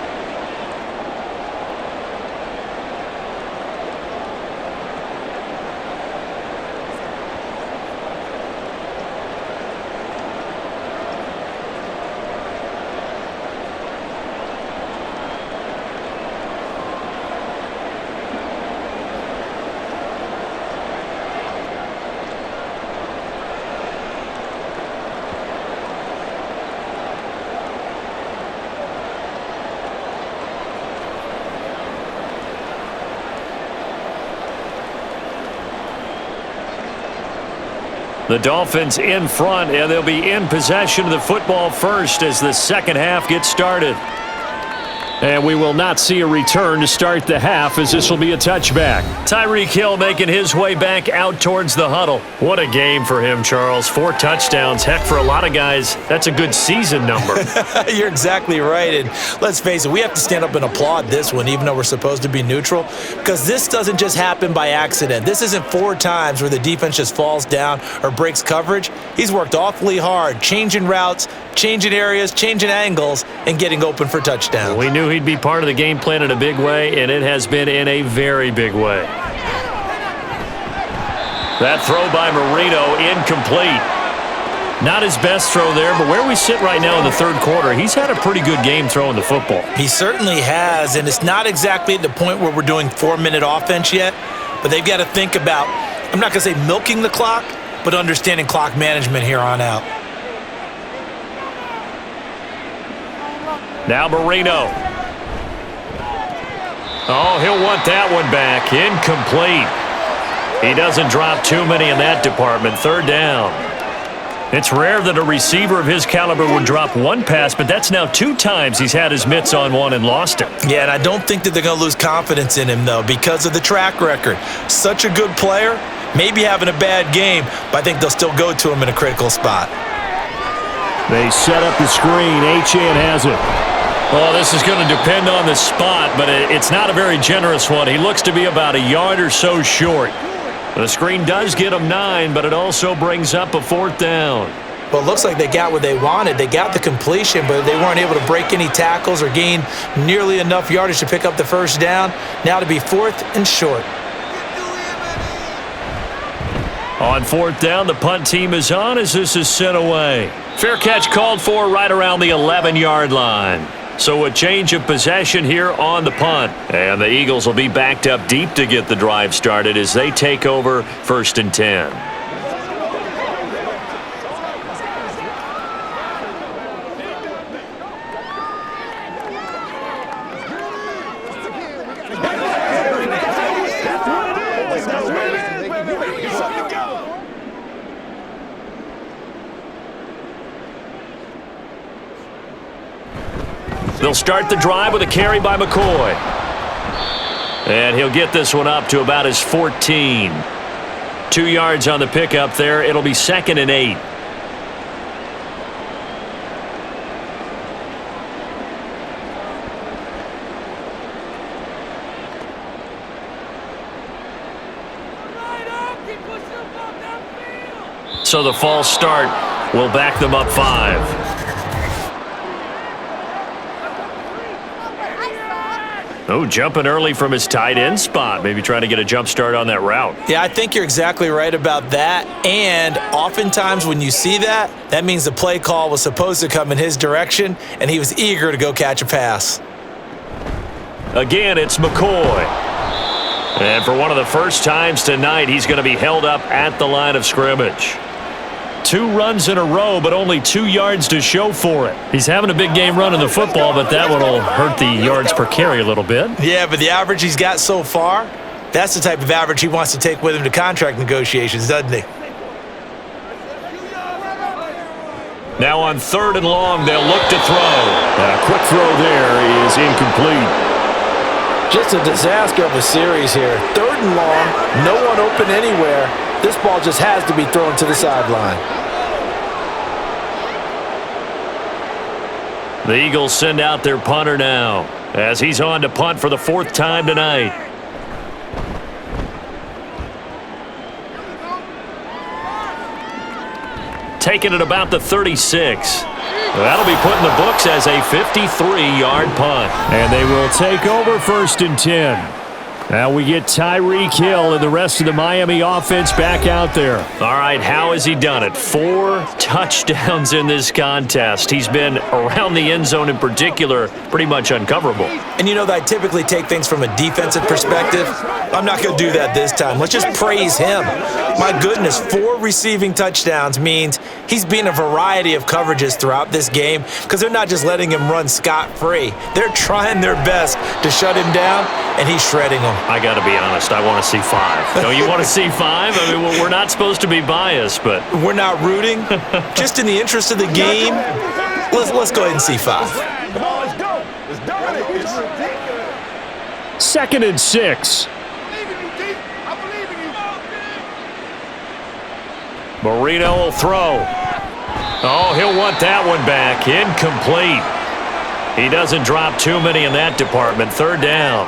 The Dolphins in front, and they'll be in possession of the football first as the second half gets started. And we will not see a return to start the half as this will be a touchback. Tyreek Hill making his way back out towards the huddle. What a game for him, Charles. 4 touchdowns. Heck, for a lot of guys, that's a good season number. You're exactly right. And let's face it, we have to stand up and applaud this one, even though we're supposed to be neutral, because this doesn't just happen by accident. This isn't 4 times where the defense just falls down or breaks coverage. He's worked awfully hard, changing routes, changing areas, changing angles, and getting open for touchdowns. We knew he'd be part of the game plan in a big way, and it has been in a very big way. That throw by Marino incomplete. Not his best throw there, but where we sit right now in the third quarter, he's had a pretty good game throwing the football. He certainly has, and it's not exactly at the point where we're doing 4-minute offense yet, but they've got to think about, I'm not going to say milking the clock, but understanding clock management here on out. Now Marino. Oh, he'll want that one back. Incomplete. He doesn't drop too many in that department. Third down. It's rare that a receiver of his caliber would drop one pass, but that's now 2 times he's had his mitts on one and lost it. Yeah, and I don't think that they're going to lose confidence in him, though, because of the track record. Such a good player, maybe having a bad game, but I think they'll still go to him in a critical spot. They set up the screen. Achane has it. Well, this is going to depend on the spot, but it's not a very generous one. He looks to be about a yard or so short. The screen does get him 9, but it also brings up a 4th down. Well, it looks like they got what they wanted. They got the completion, but they weren't able to break any tackles or gain nearly enough yardage to pick up the first down. Now to be 4th and short. On 4th down, the punt team is on as this is sent away. Fair catch called for right around the 11-yard line. So a change of possession here on the punt. And the Eagles will be backed up deep to get the drive started as they take over 1st and 10. They'll start the drive with a carry by McCoy. And he'll get this one up to about his 14. 2 yards on the pickup there. It'll be 2nd and 8. So the false start will back them up 5. Oh, jumping early from his tight end spot. Maybe trying to get a jump start on that route. Yeah, I think you're exactly right about that. And oftentimes when you see that, that means the play call was supposed to come in his direction, and he was eager to go catch a pass. Again, it's McCoy. And for one of the first times tonight, he's going to be held up at the line of scrimmage. 2 runs in a row, but only 2 yards to show for it. He's having a big game running the football, but that one will hurt the yards per carry a little bit. Yeah, but the average he's got so far, that's the type of average he wants to take with him to contract negotiations, doesn't he? Now on 3rd and long, they'll look to throw. A quick throw there is incomplete. Just a disaster of a series here. 3rd and long, no one open anywhere. This ball just has to be thrown to the sideline. The Eagles send out their punter now as he's on to punt for the 4th time tonight. Taking it about the 36. That'll be put in the books as a 53-yard punt. And they will take over 1st and 10. Now we get Tyreek Hill and the rest of the Miami offense back out there. All right, how has he done it? 4 touchdowns in this contest. He's been around the end zone in particular, pretty much uncoverable. And you know that I typically take things from a defensive perspective. I'm not going to do that this time. Let's just praise him. My goodness, 4 receiving touchdowns means he's been a variety of coverages throughout this game because they're not just letting him run scot-free. They're trying their best to shut him down, and he's shredding them. I got to be honest, I want to see 5. Don't you want to see 5? I mean, we're not supposed to be biased, but... We're not rooting. Just in the interest of the game, let's go ahead and see 5. Come on, let's go. Let's dominate this. 2nd and 6. Marino will throw. Oh, he'll want that one back. Incomplete. He doesn't drop too many in that department. 3rd down.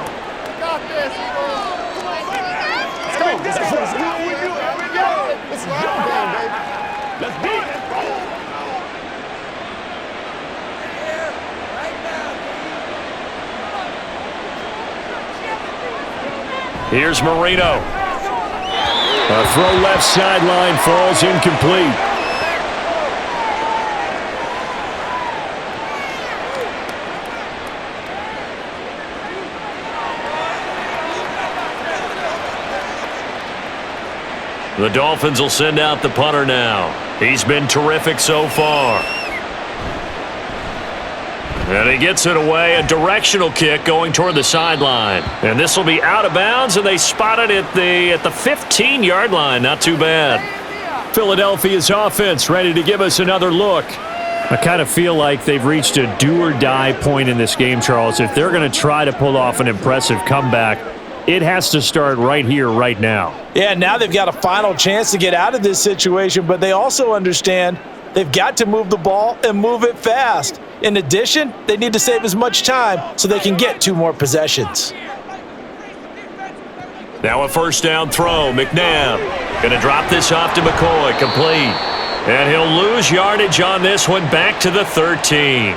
Here's Marino. A throw left sideline falls incomplete. The Dolphins will send out the punter now. He's been terrific so far. And he gets it away, a directional kick going toward the sideline. And this will be out of bounds, and they spot it at the 15-yard line. Not too bad. Philadelphia's offense ready to give us another look. I kind of feel like they've reached a do-or-die point in this game, Charles. If they're going to try to pull off an impressive comeback, it has to start right here, right now. Yeah, now they've got a final chance to get out of this situation, but they also understand they've got to move the ball and move it fast. In addition, they need to save as much time so they can get 2 more possessions. Now a 1st down throw. McNabb going to drop this off to McCoy. Complete. And he'll lose yardage on this one back to the 13.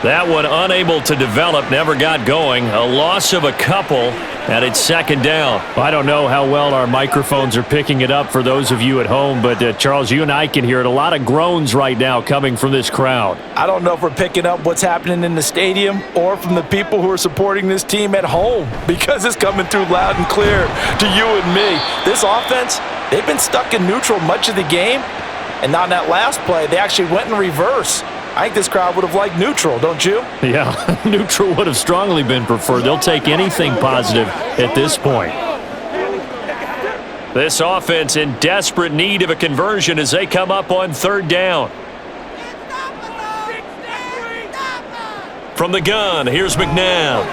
That one unable to develop, never got going. A loss of a couple, and it's 2nd down. I don't know how well our microphones are picking it up for those of you at home, but Charles, you and I can hear it. A lot of groans right now coming from this crowd. I don't know if we're picking up what's happening in the stadium or from the people who are supporting this team at home because it's coming through loud and clear to you and me. This offense, they've been stuck in neutral much of the game, and on that last play, they actually went in reverse. I think this crowd would have liked neutral, don't you? Yeah, neutral would have strongly been preferred. They'll take anything positive at this point. This offense in desperate need of a conversion as they come up on 3rd down. From the gun, here's McNabb.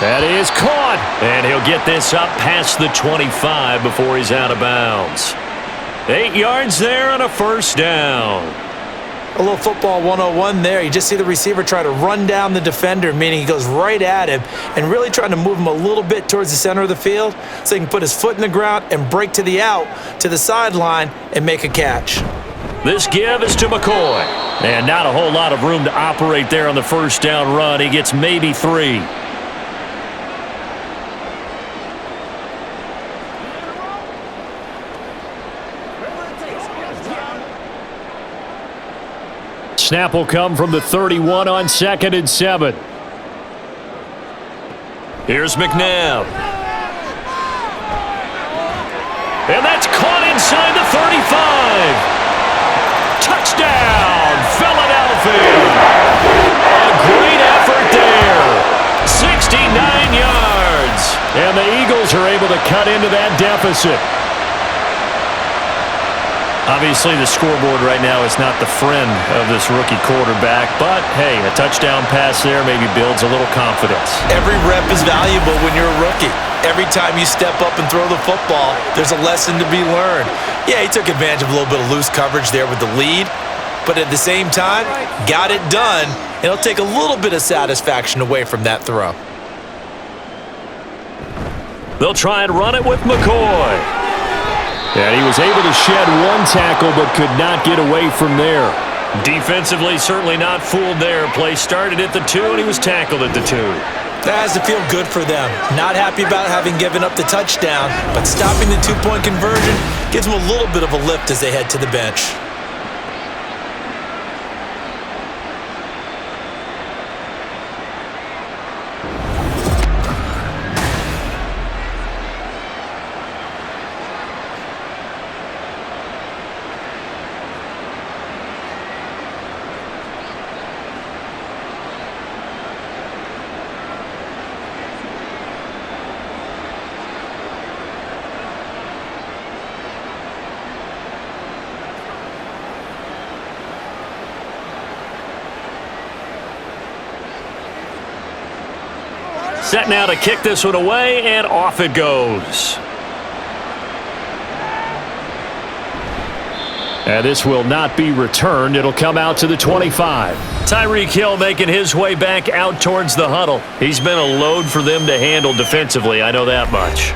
That is caught. And he'll get this up past the 25 before he's out of bounds. 8 yards there on a 1st down. A little football 101 there. You just see the receiver try to run down the defender, meaning he goes right at him and really trying to move him a little bit towards the center of the field so he can put his foot in the ground and break to the out, to the sideline, and make a catch. This give is to McCoy. And not a whole lot of room to operate there on the 1st down run. He gets maybe 3. Snap will come from the 31 on 2nd and 7. Here's McNabb. And that's caught inside the 35. Touchdown, Philadelphia. A great effort there. 69 yards. And the Eagles are able to cut into that deficit. Obviously, the scoreboard right now is not the friend of this rookie quarterback, but, hey, a touchdown pass there maybe builds a little confidence. Every rep is valuable when you're a rookie. Every time you step up and throw the football, there's a lesson to be learned. Yeah, he took advantage of a little bit of loose coverage there with the lead, but at the same time, got it done, and it'll take a little bit of satisfaction away from that throw. They'll try and run it with McCoy. And he was able to shed one tackle but could not get away from there. Defensively, certainly not fooled there. Play started at the 2, and he was tackled at the 2. That has to feel good for them. Not happy about having given up the touchdown, but stopping the two-point conversion gives them a little bit of a lift as they head to the bench. Set now to kick this one away, and off it goes. And this will not be returned. It'll come out to the 25. Tyreek Hill making his way back out towards the huddle. He's been a load for them to handle defensively, I know that much.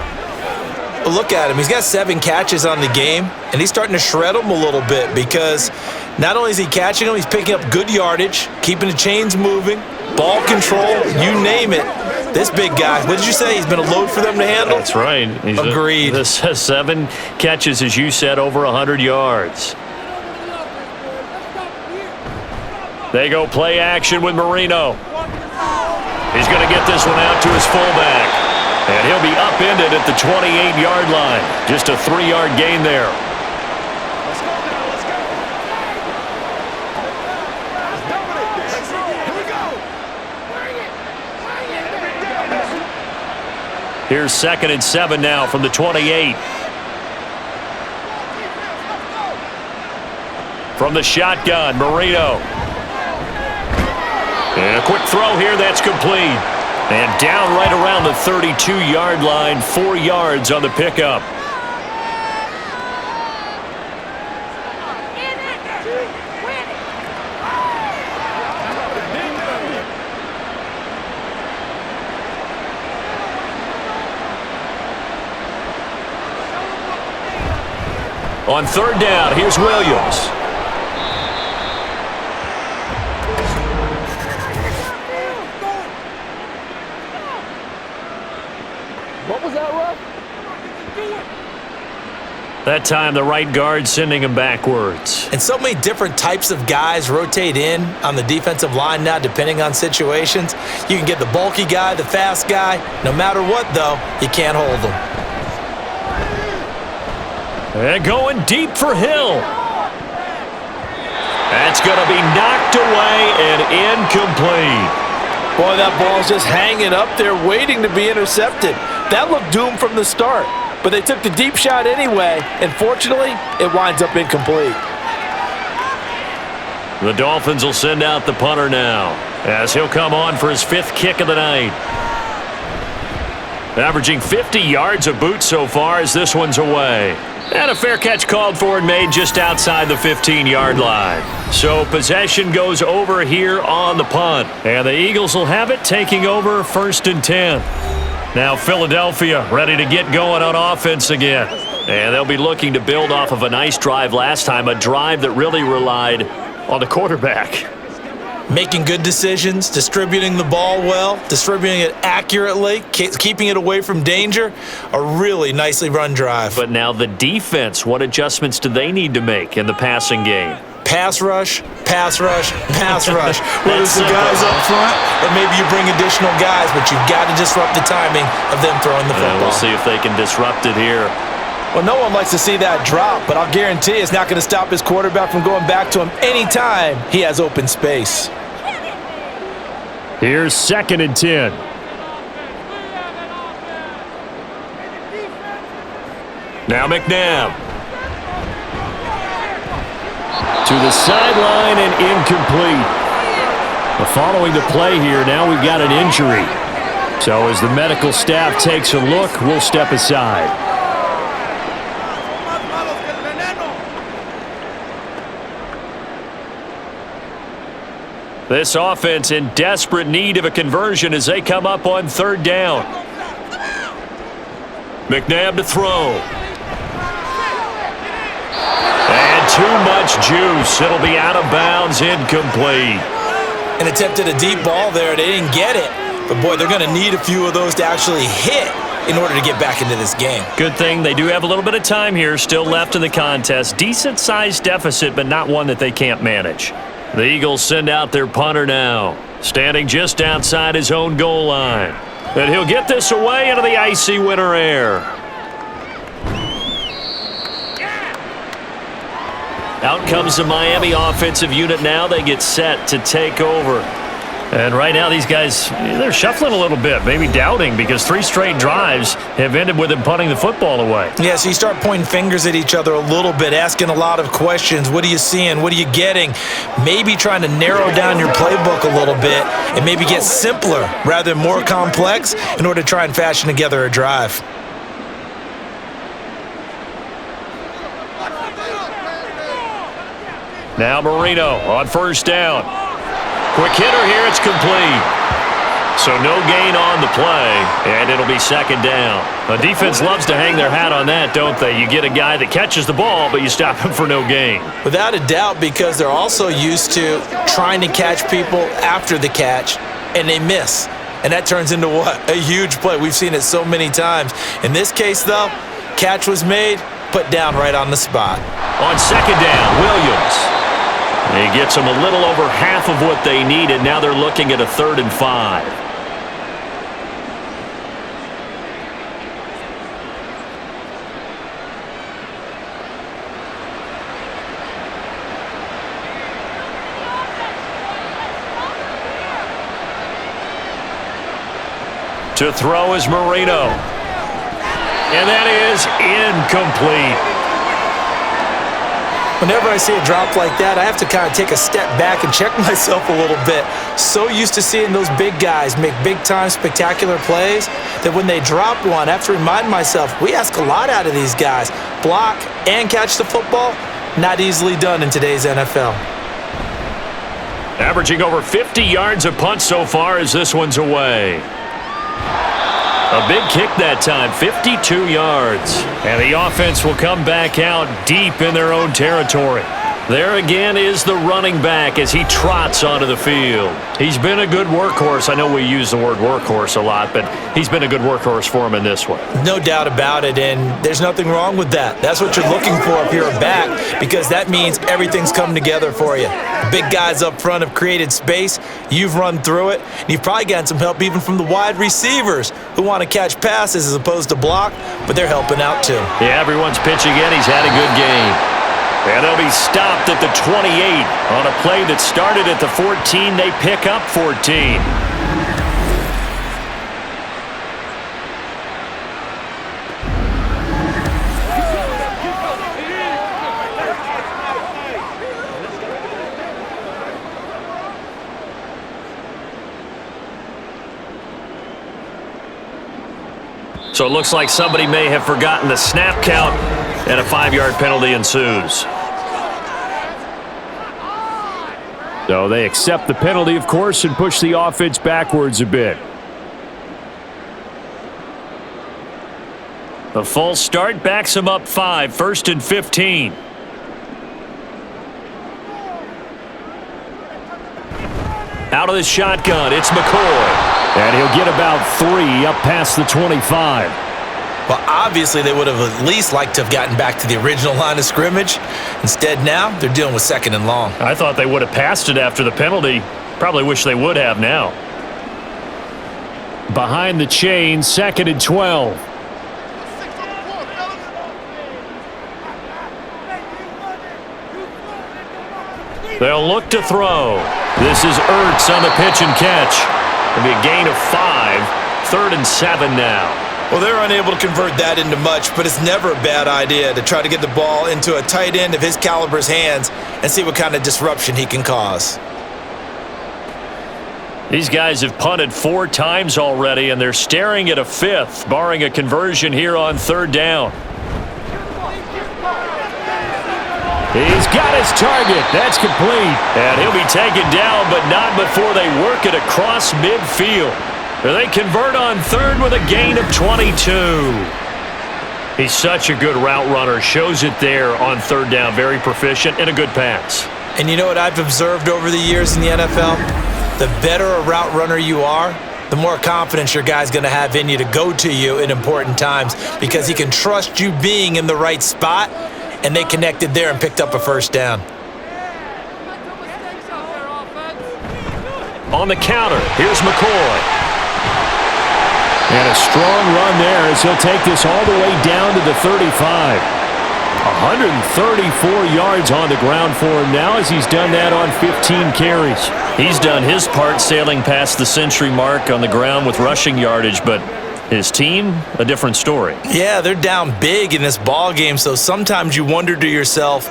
But look at him. He's got 7 catches on the game, and he's starting to shred them a little bit because not only is he catching them, he's picking up good yardage, keeping the chains moving, ball control, you name it. This big guy, what did you say? He's been a load for them to handle? That's right. Agreed. 7 catches, as you said, over 100 yards. They go play action with Marino. He's going to get this one out to his fullback. And he'll be upended at the 28-yard line. Just a 3-yard gain there. Here's 2nd and 7 now from the 28. From the shotgun, Marino. And a quick throw here, that's complete. And down right around the 32-yard line, 4 yards on the pickup. On 3rd down, here's Williams. What was that, Ruff? That time, the right guard sending him backwards. And so many different types of guys rotate in on the defensive line now, depending on situations. You can get the bulky guy, the fast guy. No matter what, though, you can't hold them. And going deep for Hill. That's going to be knocked away and incomplete. Boy, that ball's just hanging up there waiting to be intercepted. That looked doomed from the start, but they took the deep shot anyway, and fortunately, it winds up incomplete. The Dolphins will send out the punter now, as he'll come on for his 5th kick of the night. Averaging 50 yards a boot so far as this one's away. And a fair catch called for and made just outside the 15-yard line. So possession goes over here on the punt. And the Eagles will have it, taking over 1st and 10. Now Philadelphia ready to get going on offense again. And they'll be looking to build off of a nice drive last time, a drive that really relied on the quarterback. Making good decisions, distributing the ball well, distributing it accurately, keeping it away from danger. A really nicely run drive. But now the defense, what adjustments do they need to make in the passing game? Pass rush, pass rush, pass rush. Whether it's the guys up front or maybe you bring additional guys, but you've got to disrupt the timing of them throwing the football. We'll see if they can disrupt it here. Well, no one likes to see that drop, but I'll guarantee it's not going to stop his quarterback from going back to him anytime he has open space. Here's 2nd and 10. Now McNabb. To the sideline and incomplete. Following the play here, now we've got an injury. So as the medical staff takes a look, we'll step aside. This offense in desperate need of a conversion as they come up on third down. McNabb to throw. And too much juice. It'll be out of bounds, incomplete. And attempted a deep ball there. They didn't get it. But, boy, they're going to need a few of those to actually hit in order to get back into this game. Good thing they do have a little bit of time here still left in the contest. Decent-sized deficit, but not one that they can't manage. The Eagles send out their punter now, standing just outside his own goal line. And he'll get this away into the icy winter air. Out comes the Miami offensive unit now. They get set to take over. And right now these guys, they're shuffling a little bit, maybe doubting, because 3 straight drives have ended with them punting the football away. Yeah, so you start pointing fingers at each other a little bit, asking a lot of questions. What are you seeing? What are you getting? Maybe trying to narrow down your playbook a little bit and maybe get simpler rather than more complex in order to try and fashion together a drive. Now Marino on first down. Quick hitter here, it's complete. So no gain on the play, and it'll be second down. The defense loves to hang their hat on that, don't they? You get a guy that catches the ball, but you stop him for no gain. Without a doubt, because they're also used to trying to catch people after the catch, and they miss. And that turns into what? A huge play. We've seen it so many times. In this case, though, catch was made, put down right on the spot. On second down, Williams. He gets them a little over half of what they needed. Now they're looking at a 3rd and 5. To throw is Marino. And that is incomplete. Whenever I see a drop like that, I have to kind of take a step back and check myself a little bit. So used to seeing those big guys make big-time spectacular plays that when they drop one, I have to remind myself, we ask a lot out of these guys. Block and catch the football, not easily done in today's NFL. Averaging over 50 yards a punt so far as this one's away. A big kick that time, 52 yards. And the offense will come back out deep in their own territory. There again is the running back as he trots onto the field. He's been a good workhorse. I know we use the word workhorse a lot, but he's been a good workhorse for him in this one. No doubt about it, and there's nothing wrong with that. That's what you're looking for if you're a back, because that means everything's come together for you. The big guys up front have created space. You've run through it, and you've probably gotten some help even from the wide receivers who want to catch passes as opposed to block, but they're helping out too. Yeah, everyone's pitching in. He's had a good game. And they'll be stopped at the 28 on a play that started at the 14. They pick up 14. So it looks like somebody may have forgotten the snap count, and a 5-yard penalty ensues. So they accept the penalty, of course, and push the offense backwards a bit. The false start backs them up 5, 1st and 15. Out of the shotgun, it's McCoy. And he'll get about 3 up past the 25. Well, obviously they would have at least liked to have gotten back to the original line of scrimmage. Instead now, they're dealing with 2nd and long. I thought they would have passed it after the penalty. Probably wish they would have now. Behind the chain, 2nd and 12. They'll look to throw. This is Ertz on the pitch and catch. It'll be a gain of 5, 3rd and 7 now. Well, they're unable to convert that into much, but it's never a bad idea to try to get the ball into a tight end of his caliber's hands and see what kind of disruption he can cause. These guys have punted 4 times already, and they're staring at a 5th, barring a conversion here on 3rd down. He's got his target. That's complete. And he'll be taken down, but not before they work it across midfield. They convert on 3rd with a gain of 22. He's such a good route runner. Shows it there on 3rd down. Very proficient and a good pass. And you know what I've observed over the years in the NFL? The better a route runner you are, the more confidence your guy's going to have in you to go to you in important times because he can trust you being in the right spot, and they connected there and picked up a 1st down. On the counter, here's McCoy. And a strong run there as he'll take this all the way down to the 35. 134 yards on the ground for him now as he's done that on 15 carries. He's done his part sailing past the century mark on the ground with rushing yardage, but his team, a different story. Yeah, they're down big in this ball game, so sometimes you wonder to yourself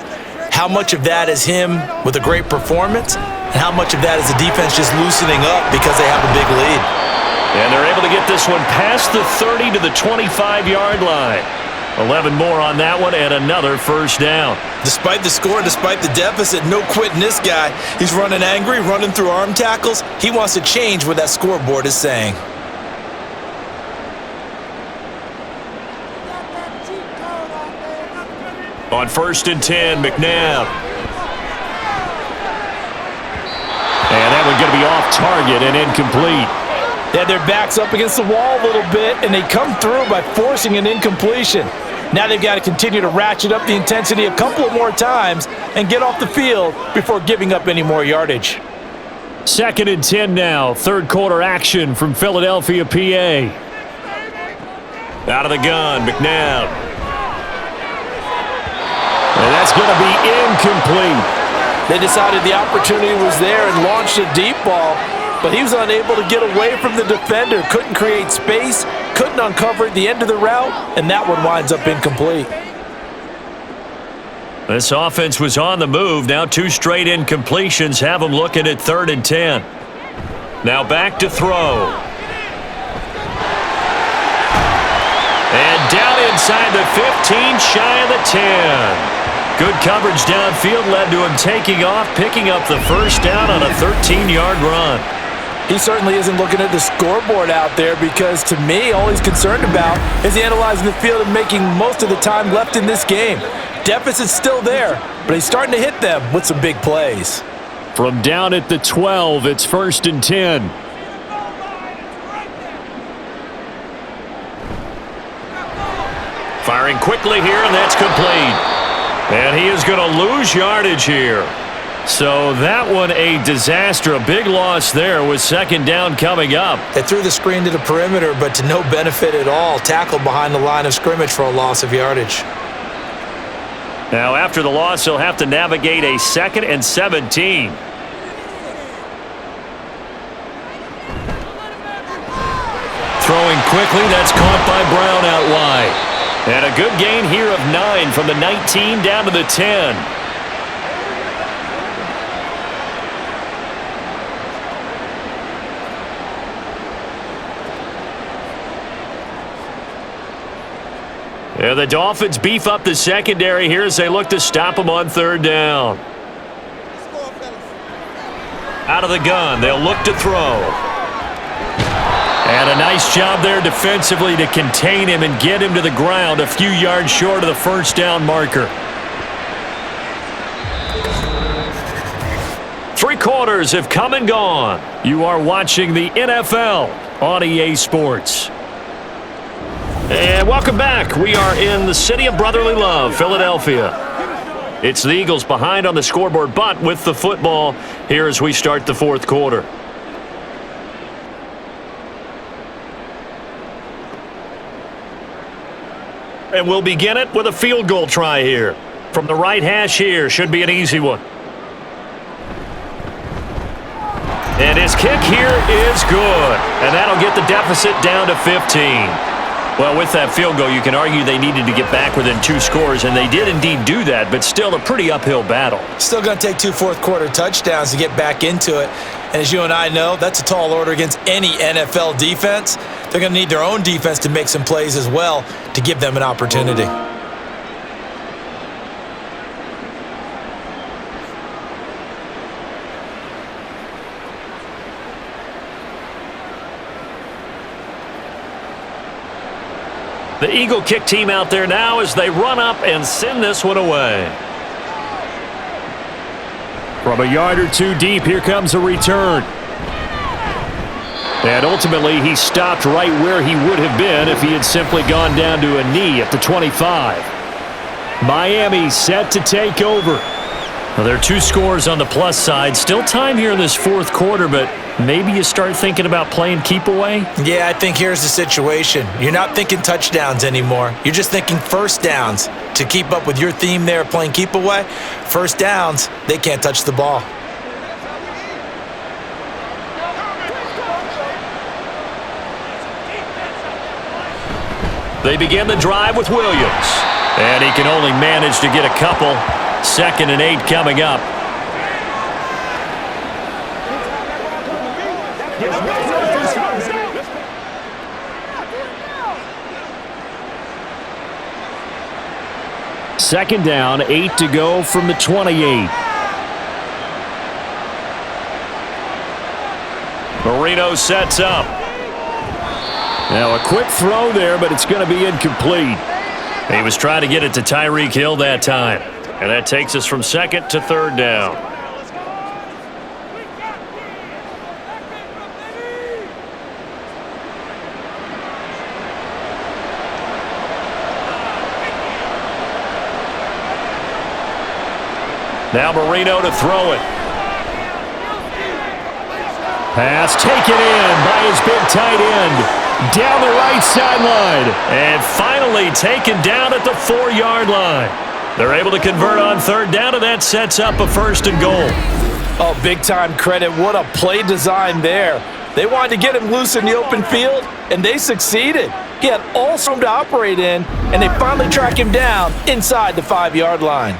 how much of that is him with a great performance and how much of that is the defense just loosening up because they have a big lead. And they're able to get this one past the 30 to the 25-yard line. 11 more on that one and another 1st down. Despite the score, despite the deficit, no quitting this guy. He's running angry, running through arm tackles. He wants to change what that scoreboard is saying. On 1st and 10, McNabb. And that one going to be off target and incomplete. They had their backs up against the wall a little bit, and they come through by forcing an incompletion. Now they've got to continue to ratchet up the intensity a couple of more times and get off the field before giving up any more yardage. 2nd and 10 now. 3rd quarter action from Philadelphia, PA. Out of the gun, McNabb. And that's going to be incomplete. They decided the opportunity was there and launched a deep ball, but he was unable to get away from the defender, couldn't create space, couldn't uncover the end of the route, and that one winds up incomplete. This offense was on the move. Now 2 straight incompletions have them looking at 3rd and 10. Now back to throw. And down inside the 15, shy of the 10. Good coverage downfield led to him taking off, picking up the 1st down on a 13-yard run. He certainly isn't looking at the scoreboard out there because, to me, all he's concerned about is analyzing the field and making most of the time left in this game. Deficit's still there, but he's starting to hit them with some big plays. From down at the 12, it's 1st and 10. Firing quickly here, and that's complete. And he is going to lose yardage here. So that one a disaster, a big loss there with 2nd down coming up. They threw the screen to the perimeter, but to no benefit at all. Tackled behind the line of scrimmage for a loss of yardage. Now after the loss, he'll have to navigate a 2nd and 17. Throwing quickly, that's caught by Brown out wide. And a good gain here of 9 from the 19 down to the 10. Yeah, the Dolphins beef up the secondary here as they look to stop him on 3rd down. Out of the gun, they'll look to throw. And a nice job there defensively to contain him and get him to the ground a few yards short of the 1st down marker. 3 quarters have come and gone. You are watching the NFL on EA Sports. And welcome back. We are in the city of brotherly love, Philadelphia. It's the Eagles behind on the scoreboard, but with the football here as we start the 4th quarter. And we'll begin it with a field goal try here. From the right hash here, should be an easy one. And his kick here is good. And that'll get the deficit down to 15. Well, with that field goal, you can argue they needed to get back within 2 scores, and they did indeed do that, but still a pretty uphill battle. Still going to take 2 fourth-quarter touchdowns to get back into it. And as you and I know, that's a tall order against any NFL defense. They're going to need their own defense to make some plays as well to give them an opportunity. The Eagle kick team out there now as they run up and send this one away. From a yard or 2 deep, here comes a return. And ultimately, he stopped right where he would have been if he had simply gone down to a knee at the 25. Miami set to take over. Well, there are 2 scores on the plus side. Still time here in this 4th quarter, but maybe you start thinking about playing keep away? Yeah, I think here's the situation. You're not thinking touchdowns anymore. You're just thinking first downs. To keep up with your theme there playing keep away, first downs, they can't touch the ball. They begin the drive with Williams. And he can only manage to get a couple. 2nd and 8 coming up. Second down, 8 to go from the 28. Marino sets up. Now a quick throw there, but it's going to be incomplete. He was trying to get it to Tyreek Hill that time. And that takes us from 2nd to 3rd down. Now Marino to throw it. Pass taken in by his big tight end. Down the right sideline. And finally taken down at the 4-yard line. They're able to convert on 3rd down, and that sets up a 1st and goal. Oh, big-time credit. What a play design there. They wanted to get him loose in the open field, and they succeeded. He had all room to operate in, and they finally track him down inside the 5-yard line.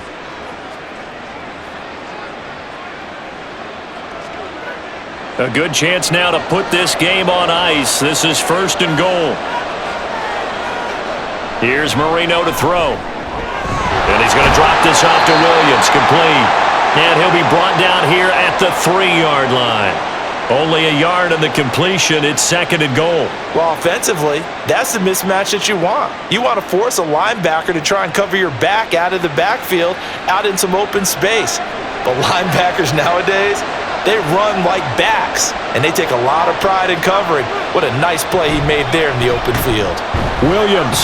A good chance now to put this game on ice. This is 1st and goal. Here's Marino to throw. And he's going to drop this off to Williams, complete. And he'll be brought down here at the 3-yard line. Only a yard on the completion. It's 2nd and goal. Well, offensively, that's the mismatch that you want. You want to force a linebacker to try and cover your back out of the backfield, out in some open space. But linebackers nowadays, they run like backs, and they take a lot of pride in covering. What a nice play he made there in the open field. Williams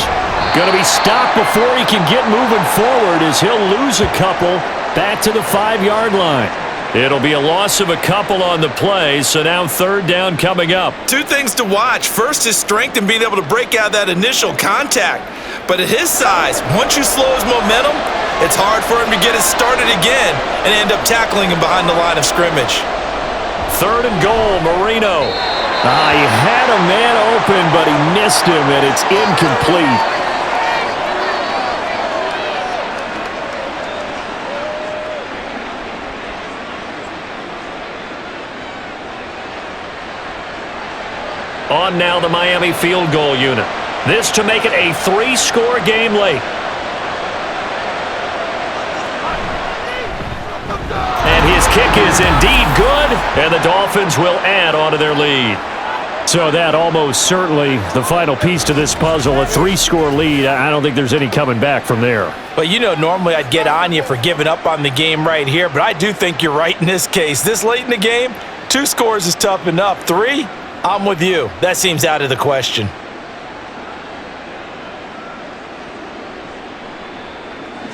going to be stopped before he can get moving forward as he'll lose a couple back to the 5-yard line. It'll be a loss of a couple on the play, so now 3rd down coming up. 2 things to watch. First, his strength and being able to break out that initial contact. But at his size, once you slow his momentum, it's hard for him to get it started again and end up tackling him behind the line of scrimmage. 3rd and goal, Marino. He had a man open, but he missed him, and it's incomplete. On now the Miami field goal unit. This to make it a 3-score game late. And his kick is indeed good, and the Dolphins will add on to their lead. So that almost certainly the final piece to this puzzle, a 3-score lead. I don't think there's any coming back from there. But you know, normally I'd get on you for giving up on the game right here, but I do think you're right in this case. This late in the game, 2 scores is tough enough. 3, I'm with you. That seems out of the question.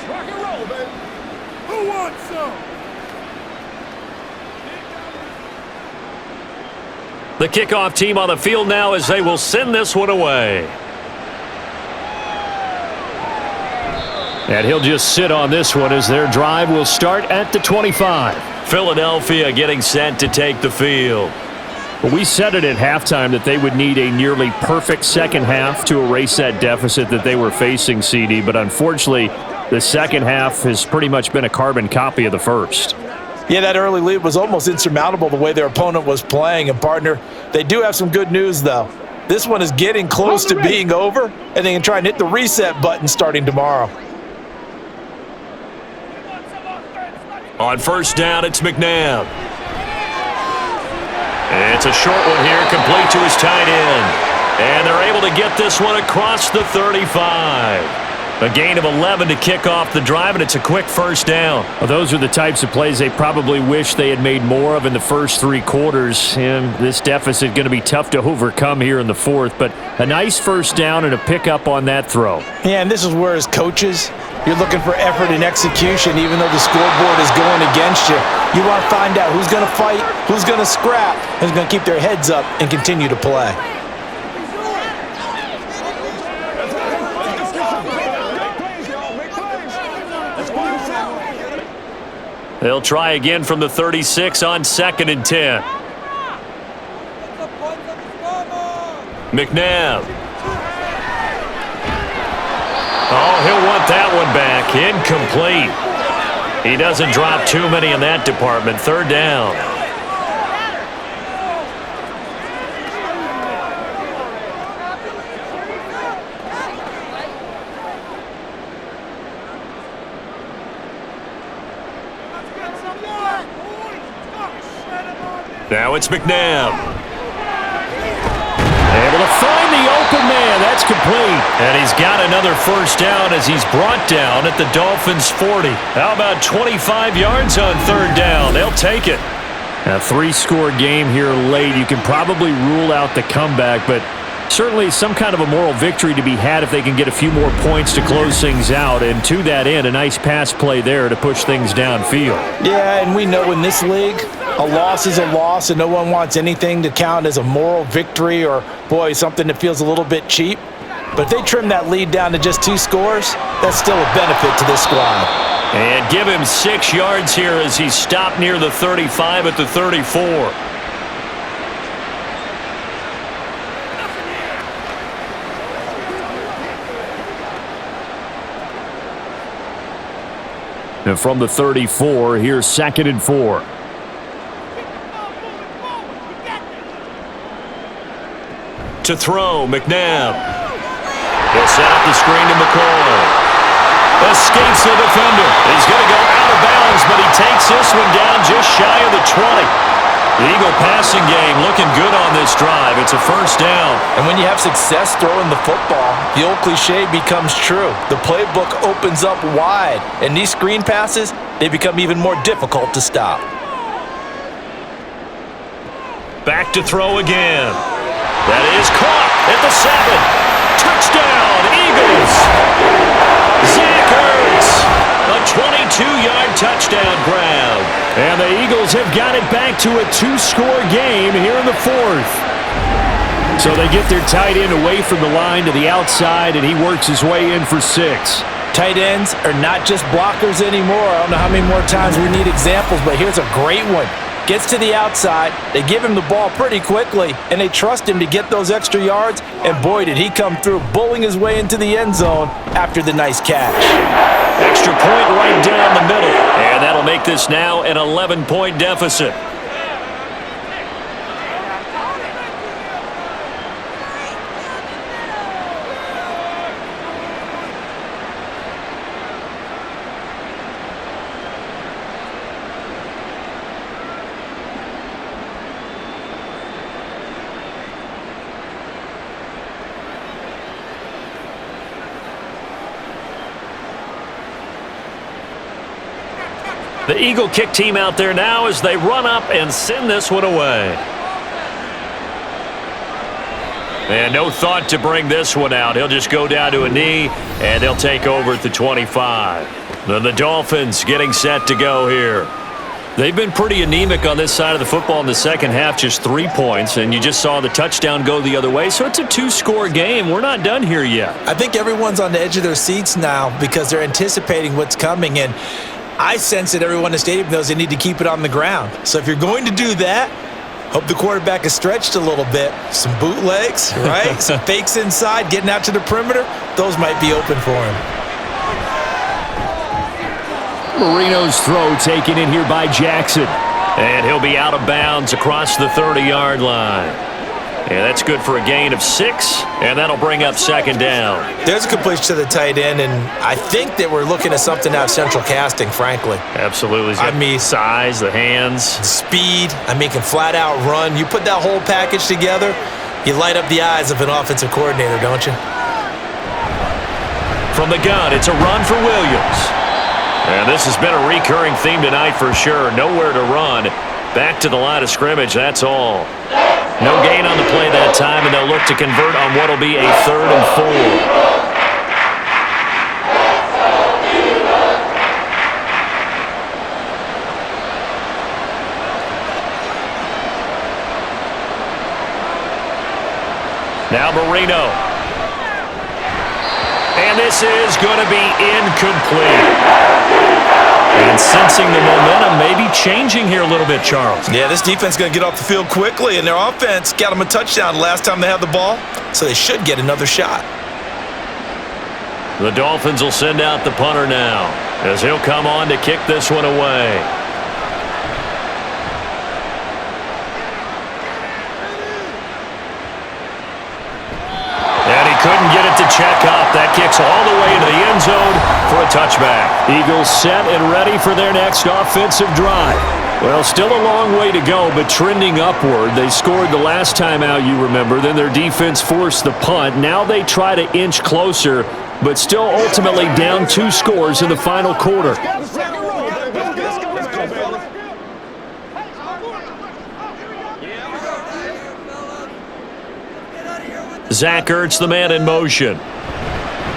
Rock and roll, baby. Who wants some? The kickoff team on the field now as they will send this one away. And he'll just sit on this one as their drive will start at the 25. Philadelphia getting set to take the field. Well, we said it at halftime that they would need a nearly perfect second half to erase that deficit that they were facing, CD. But unfortunately, the second half has pretty much been a carbon copy of the first. Yeah, that early lead was almost insurmountable the way their opponent was playing. And, partner, they do have some good news, though. This one is getting close to being over, and they can try and hit the reset button starting tomorrow. On first down, it's McNabb. It's a short one here, complete to his tight end. And they're able to get this one across the 35. A gain of 11 to kick off the drive, and it's a quick first down. Well, those are the types of plays they probably wish they had made more of in the first three quarters. And this deficit going to be tough to overcome here in the fourth. But a nice first down and a pickup on that throw. Yeah, and this is where, as coaches, you're looking for effort and execution, even though the scoreboard is going against you. You want to find out who's going to fight, who's going to scrap, and who's going to keep their heads up and continue to play. They'll try again from the 36 on 2nd and 10. McNabb. Oh, he'll want that one back. Incomplete. He doesn't drop too many in that department. Third down. Now it's McNabb. Able to find the open man. That's complete. And he's got another first down as he's brought down at the Dolphins' 40. How about 25 yards on third down? They'll take it. A three-score game here late. You can probably rule out the comeback, but certainly some kind of a moral victory to be had if they can get a few more points to close things out. And to that end, a nice pass play there to push things downfield. Yeah, and we know in this league, a loss is a loss, and no one wants anything to count as a moral victory or, boy, something that feels a little bit cheap. But if they trim that lead down to just 2 scores, that's still a benefit to this squad. And give him 6 yards here as he stopped near the 35 at the 34. And from the 34, here's 2nd and 4. To throw, McNabb. He'll set up the screen to McCoy. Escapes the defender. He's going to go out of bounds, but he takes this one down just shy of the 20. The Eagle passing game looking good on this drive. It's a first down. And when you have success throwing the football, the old cliche becomes true. The playbook opens up wide, and these screen passes, they become even more difficult to stop. Back to throw again. That is caught at the 7. Touchdown, Eagles. Zach Ertz, a 22-yard touchdown grab. And the Eagles have got it back to a 2-score game here in the fourth. So they get their tight end away from the line to the outside, and he works his way in for 6. Tight ends are not just blockers anymore. I don't know how many more times we need examples, but here's a great one. Gets to the outside, they give him the ball pretty quickly, and they trust him to get those extra yards, and boy, did he come through, bowling his way into the end zone after the nice catch. Extra point right down the middle, and that'll make this now an 11-point deficit. The Eagle kick team out there now as they run up and send this one away. And no thought to bring this one out. He'll just go down to a knee, and they'll take over at the 25. Then the Dolphins getting set to go here. They've been pretty anemic on this side of the football in the second half, just 3 points, and you just saw the touchdown go the other way, so it's a 2-score game. We're not done here yet. I think everyone's on the edge of their seats now because they're anticipating what's coming, and I sense that everyone in the stadium knows they need to keep it on the ground. So if you're going to do that, Hope the quarterback is stretched a little bit. Some bootlegs, right? Some fakes inside, getting out to the perimeter. Those might be open for him. Marino's throw taken in here by Jackson. And he'll be out of bounds across the 30-yard line. And that's good for a gain of 6, and that'll bring up second down. There's a completion to the tight end, and I think that we're looking at something out of central casting, frankly. Absolutely. I mean, size, the hands. Speed, can flat out run. You put that whole package together, you light up the eyes of an offensive coordinator, don't you? From the gun, it's a run for Williams. And this has been a recurring theme tonight for sure. Nowhere to run. Back to the line of scrimmage, that's all. No gain on the play that time, and they'll look to convert on what will be a 3rd and 4. Now Marino. And this is going to be incomplete. And sensing the momentum may be changing here a little bit, Charles. Yeah, this defense is going to get off the field quickly, and their offense got them a touchdown last time they had the ball, so they should get another shot. The Dolphins will send out the punter now, as he'll come on to kick this one away. Couldn't get it to check up. That kicks all the way into the end zone for a touchback. Eagles set and ready for their next offensive drive. Well, still a long way to go, but trending upward. They scored the last time out, you remember. Then their defense forced the punt. Now they try to inch closer, but still ultimately down 2 scores in the final quarter. Zach Ertz, the man in motion.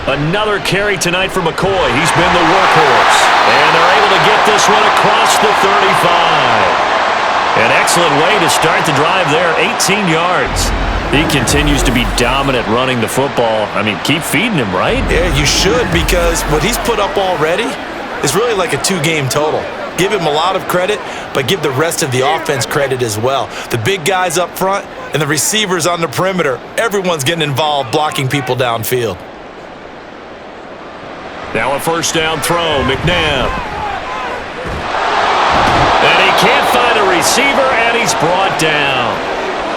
Another carry tonight for McCoy. He's been the workhorse. And they're able to get this one across the 35. An excellent way to start the drive there, 18 yards. He continues to be dominant running the football. Keep feeding him, right? Yeah, you should, because what he's put up already is really like a 2-game total. Give him a lot of credit, but give the rest of the offense credit as well. The big guys up front and the receivers on the perimeter, everyone's getting involved blocking people downfield. Now a first down throw, McNabb. And he can't find a receiver, and he's brought down.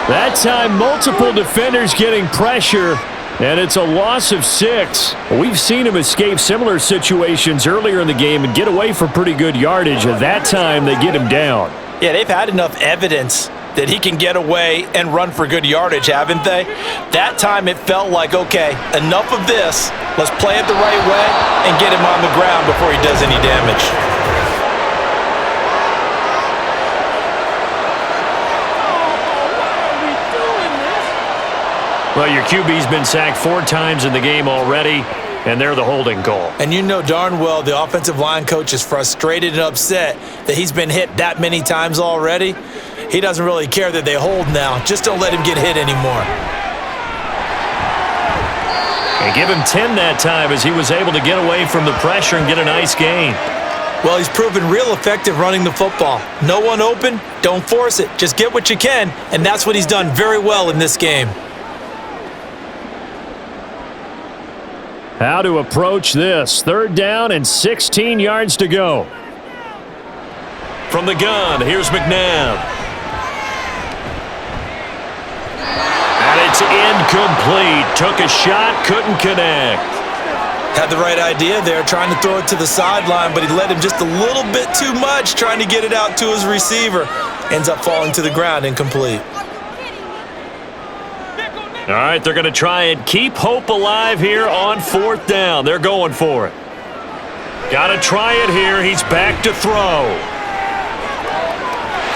That time, multiple defenders getting pressure, and it's a loss of 6. We've seen him escape similar situations earlier in the game and get away for pretty good yardage. At that time, they get him down. Yeah, they've had enough evidence that he can get away and run for good yardage, haven't they? That time it felt like, okay, enough of this. Let's play it the right way and get him on the ground before he does any damage. Well, your QB's been sacked 4 times in the game already, and they're the holding call. And you know darn well the offensive line coach is frustrated and upset that he's been hit that many times already. He doesn't really care that they hold now. Just don't let him get hit anymore. And give him 10 that time as he was able to get away from the pressure and get a nice gain. Well, he's proven real effective running the football. No one open, don't force it. Just get what you can, and that's what he's done very well in this game. How to approach this. 3rd down and 16 yards to go. From the gun, here's McNabb. And it's incomplete. Took a shot, couldn't connect. Had the right idea there, trying to throw it to the sideline, but he led him just a little bit too much, trying to get it out to his receiver. Ends up falling to the ground, incomplete. All right, they're going to try and keep hope alive here on 4th down. They're going for it. Got to try it here. He's back to throw.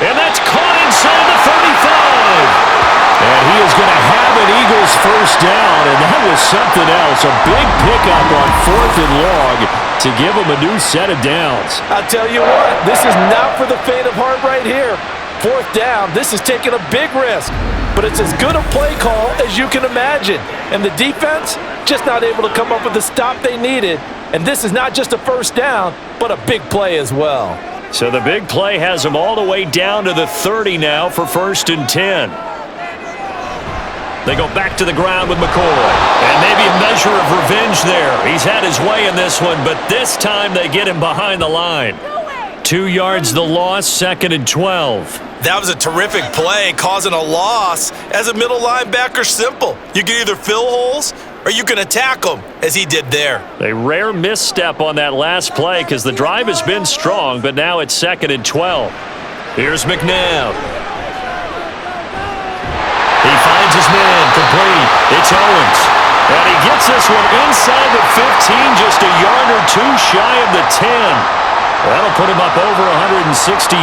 And that's caught inside the 35. And he is going to have an Eagles first down, and that was something else. A big pickup on 4th and long to give him a new set of downs. I'll tell you what, this is not for the faint of heart right here. 4th down, this is taking a big risk. But it's as good a play call as you can imagine. And the defense just not able to come up with the stop they needed. And this is not just a first down, but a big play as well. So the big play has them all the way down to the 30 now for 1st and 10. They go back to the ground with McCoy. And maybe a measure of revenge there. He's had his way in this one, but this time they get him behind the line. 2 yards the loss, 2nd and 12. That was a terrific play, causing a loss. As a middle linebacker, simple. You can either fill holes or you can attack them, as he did there. A rare misstep on that last play because the drive has been strong, but now it's 2nd and 12. Here's McNabb. He finds his man, complete. It's Owens. And he gets this one inside the 15, just a yard or two shy of the 10. That'll put him up over 160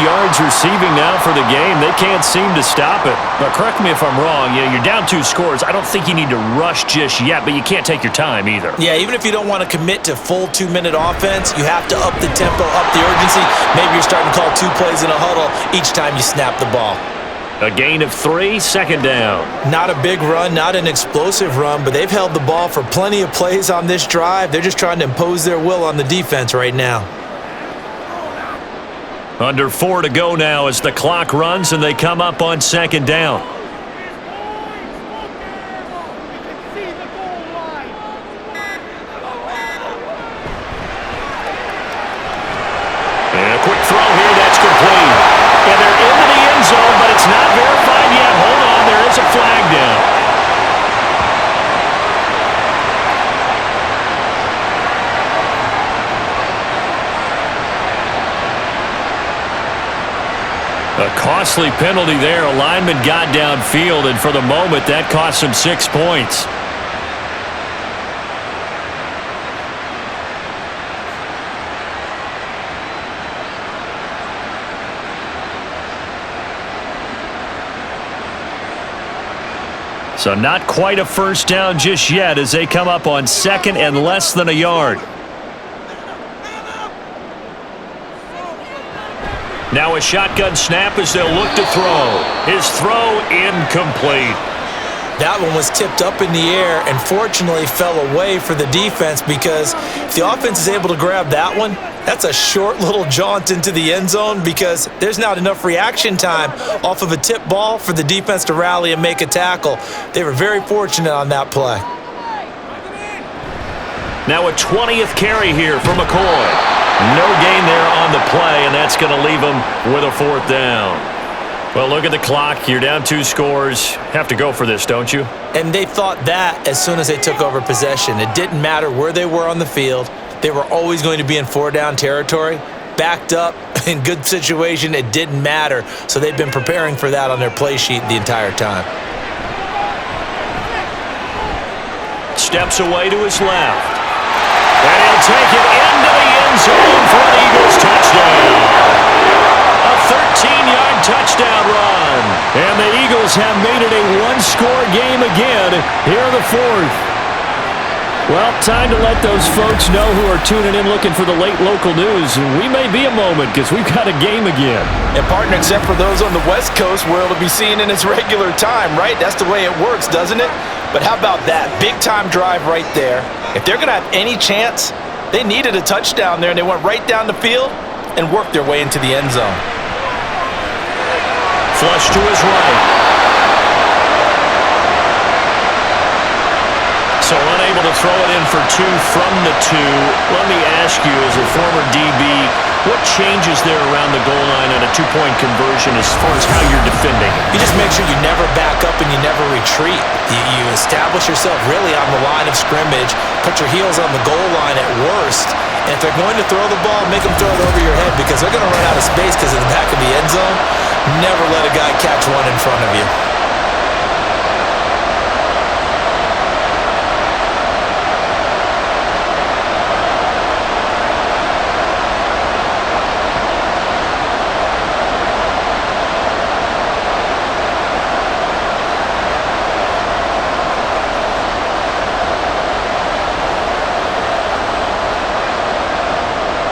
yards receiving now for the game. They can't seem to stop it. But correct me if I'm wrong. You're down 2 scores. I don't think you need to rush just yet, but you can't take your time either. Yeah, even if you don't want to commit to full 2-minute offense, you have to up the tempo, up the urgency. Maybe you're starting to call 2 plays in a huddle each time you snap the ball. A gain of 3, 2nd down. Not a big run, not an explosive run, but they've held the ball for plenty of plays on this drive. They're just trying to impose their will on the defense right now. Under 4 to go now as the clock runs and they come up on 2nd down. And a quick throw here, that's complete. And they're into the end zone, but it's not verified yet. Hold on, there is a flag down. A costly penalty there. A lineman got downfield, and for the moment, that cost him 6 points. So not quite a first down just yet as they come up on 2nd and less than a yard. Now a shotgun snap as they'll look to throw. His throw incomplete. That one was tipped up in the air and fortunately fell away for the defense because if the offense is able to grab that one, that's a short little jaunt into the end zone because there's not enough reaction time off of a tip ball for the defense to rally and make a tackle. They were very fortunate on that play. Now a 20th carry here for McCoy. No gain there on the play, and that's going to leave them with a 4th down. Well, look at the clock. You're down 2 scores. Have to go for this, don't you? And they thought that as soon as they took over possession. It didn't matter where they were on the field. They were always going to be in 4-down territory. Backed up, in good situation, it didn't matter. So they've been preparing for that on their play sheet the entire time. Steps away to his left. And he'll take it into the end zone for an Eagles touchdown. A 13-yard touchdown run. And the Eagles have made it a 1-score game again here in the 4th. Well, time to let those folks know who are tuning in looking for the late local news. We may be a moment because we've got a game again. And partner, except for those on the West Coast where it'll be seen in its regular time, right? That's the way it works, doesn't it? But how about that? Big-time drive right there. If they're going to have any chance, they needed a touchdown there, and they went right down the field and worked their way into the end zone. Flush to his right. So unable to throw it in for 2 from the 2. Let me ask you, as a former DB, what changes there around the goal line on a 2-point conversion as far as how you're defending? You just make sure you never back up and you never retreat. You establish yourself really on the line of scrimmage, put your heels on the goal line at worst, and if they're going to throw the ball, make them throw it over your head because they're going to run out of space because in the back of the end zone, never let a guy catch one in front of you.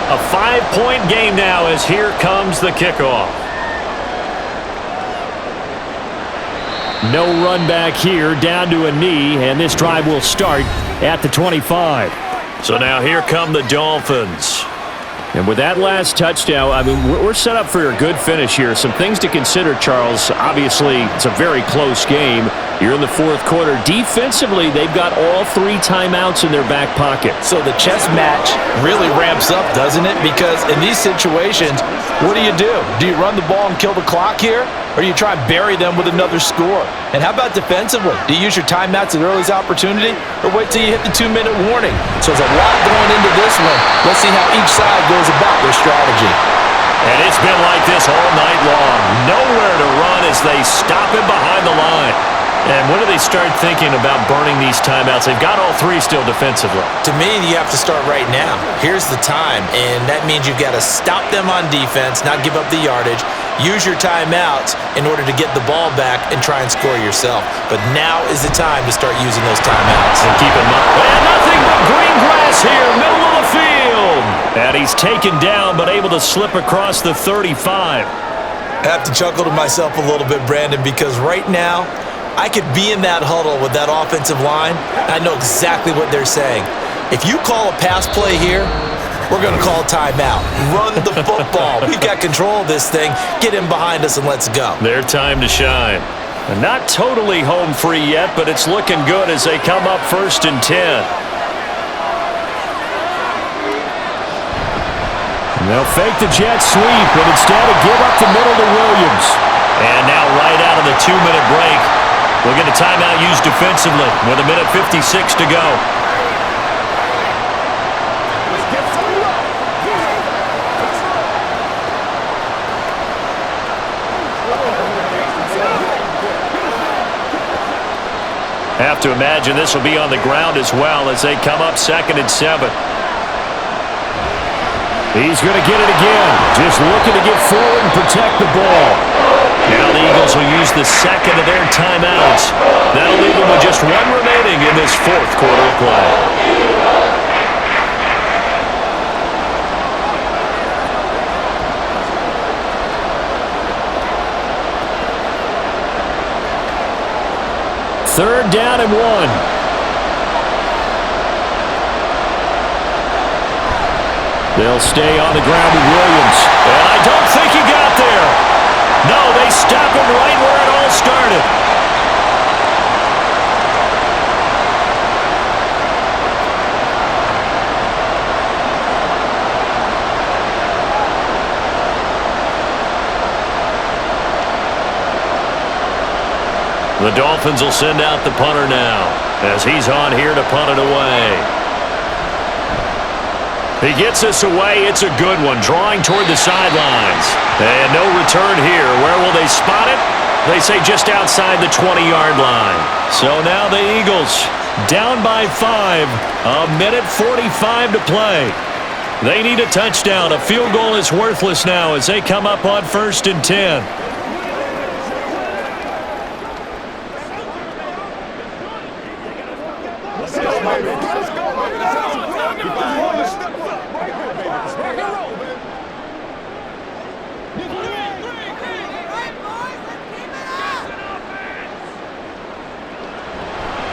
A 5-point game now as here comes the kickoff. No run back here, down to a knee, and this drive will start at the 25. So now here come the Dolphins. And with that last touchdown, I mean, we're set up for a good finish here. Some things to consider, Charles. Obviously, it's a very close game. You're in the fourth quarter. Defensively, they've got all 3 timeouts in their back pocket. So the chess match really ramps up, doesn't it? Because in these situations, what do? Do you run the ball and kill the clock here? Or do you try and bury them with another score? And how about defensively? Do you use your timeouts at earliest opportunity? Or wait till you hit the 2-minute warning? So there's a lot going into this one. Let's see how each side goes about their strategy. And it's been like this all night long. Nowhere to run as they stop him behind the line. And when do they start thinking about burning these timeouts? They've got all 3 still defensively. To me, you have to start right now. Here's the time, and that means you've got to stop them on defense, not give up the yardage, use your timeouts in order to get the ball back and try and score yourself. But now is the time to start using those timeouts. And keep in mind, and nothing but green grass here, middle of the field. And he's taken down, but able to slip across the 35. I have to chuckle to myself a little bit, Brandon, because right now, I could be in that huddle with that offensive line, and I know exactly what they're saying. If you call a pass play here, we're going to call a timeout. Run the football. We've got control of this thing. Get him behind us and let's go. Their time to shine. And not totally home free yet, but it's looking good as they come up 1st and 10. And they'll fake the jet sweep, but instead give up the middle to Williams. And now right out of the 2-minute break, we'll get a timeout used defensively with 1:56 to go. Have to imagine this will be on the ground as well as they come up 2nd and 7. He's going to get it again. Just looking to get forward and protect the ball. Now the Eagles will use the 2nd of their timeouts. That'll leave them with just 1 remaining in this 4th quarter of play. Third down and 1. They'll stay on the ground with Williams. And I don't think he got there. No, they stop him right where it all started. The Dolphins will send out the punter now as he's on here to punt it away. He gets this away. It's a good one, drawing toward the sidelines. And no return here. Where will they spot it? They say just outside the 20-yard line. So now the Eagles down by 5. 1:45 to play. They need a touchdown. A field goal is worthless now as they come up on 1st and 10.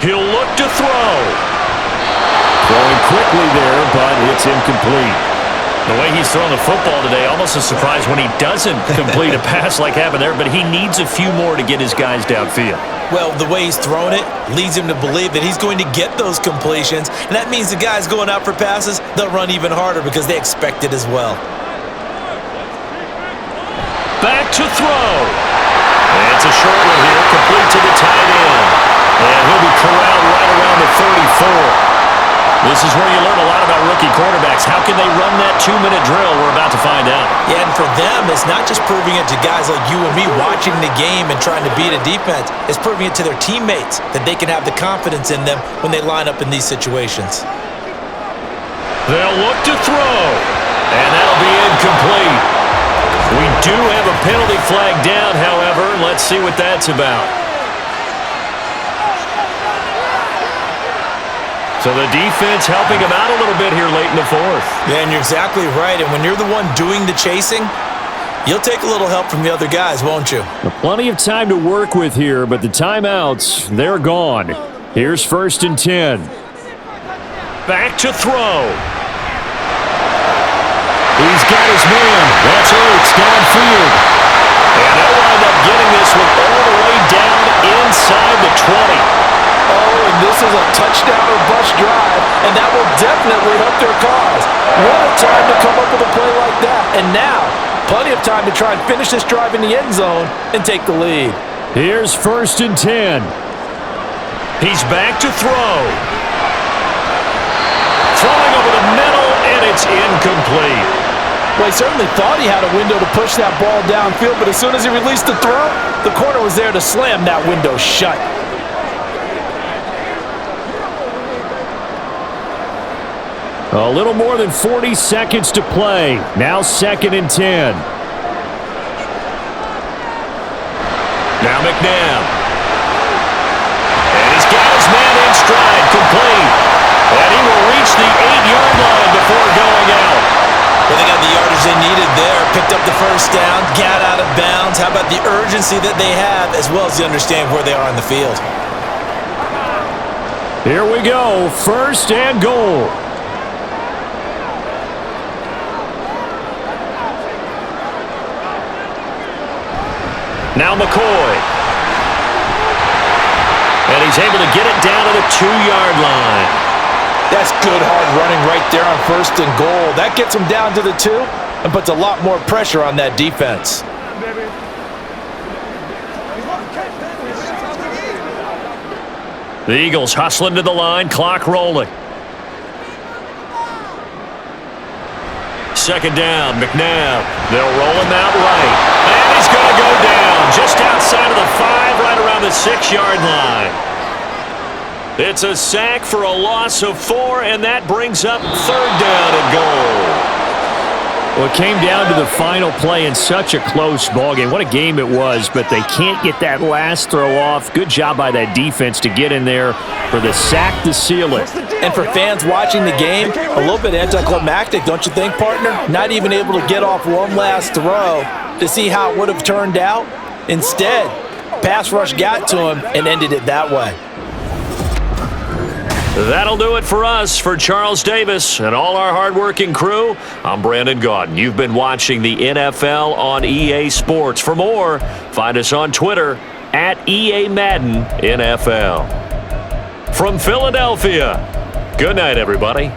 He'll look to throw. Throwing quickly there, but it's incomplete. The way he's throwing the football today, almost a surprise when he doesn't complete a pass like happened there, but he needs a few more to get his guys downfield. Well, the way he's thrown it leads him to believe that he's going to get those completions, and that means the guys going out for passes, they'll run even harder because they expect it as well. Back to throw. And it's a short one here, complete to the tight end. And he'll be corralled right around the 34. This is where you learn a lot about rookie quarterbacks. How can they run that 2-minute drill? We're about to find out. Yeah, and for them, it's not just proving it to guys like you and me watching the game and trying to beat a defense. It's proving it to their teammates that they can have the confidence in them when they line up in these situations. They'll look to throw. And that'll be incomplete. We do have a penalty flag down, however. Let's see what that's about. So the defense helping him out a little bit here late in the 4th. Yeah, and you're exactly right. And when you're the one doing the chasing, you'll take a little help from the other guys, won't you? Plenty of time to work with here, but the timeouts, they're gone. Here's 1st and 10. Back to throw. He's got his man. That's Ertz downfield. And they'll wind up getting this one all the way down inside the 20. Oh, and this is a touchdown or bust drive, and that will definitely help their cause. What a time to come up with a play like that. And now, plenty of time to try and finish this drive in the end zone and take the lead. Here's 1st and 10. He's back to throw. Throwing over the middle, and it's incomplete. Well, he certainly thought he had a window to push that ball downfield, but as soon as he released the throw, the corner was there to slam that window shut. A little more than 40 seconds to play. Now 2nd and 10. Now McNabb. And he's got his man in stride, complete. And he will reach the 8-yard line before going out. Well, they got the yardage they needed there. Picked up the first down, got out of bounds. How about the urgency that they have, as well as the understanding where they are on the field? Here we go. 1st and goal. Now McCoy. And he's able to get it down to the 2-yard line. That's good hard running right there on 1st and goal. That gets them down to the 2 and puts a lot more pressure on that defense. The Eagles hustling to the line, clock rolling. 2nd down, McNabb. They'll roll him out right. And he's going to go down just outside of the 5, right around the 6-yard line. It's a sack for a loss of 4, and that brings up 3rd down and goal. Well, it came down to the final play in such a close ballgame. What a game it was, but they can't get that last throw off. Good job by that defense to get in there for the sack to seal it. And for fans watching the game, a little bit anticlimactic, don't you think, partner? Not even able to get off one last throw to see how it would have turned out. Instead, pass rush got to him and ended it that way. That'll do it for us. For Charles Davis and all our hardworking crew, I'm Brandon Gaudin. You've been watching the NFL on EA Sports. For more, find us on Twitter at EA Madden NFL. From Philadelphia, good night, everybody.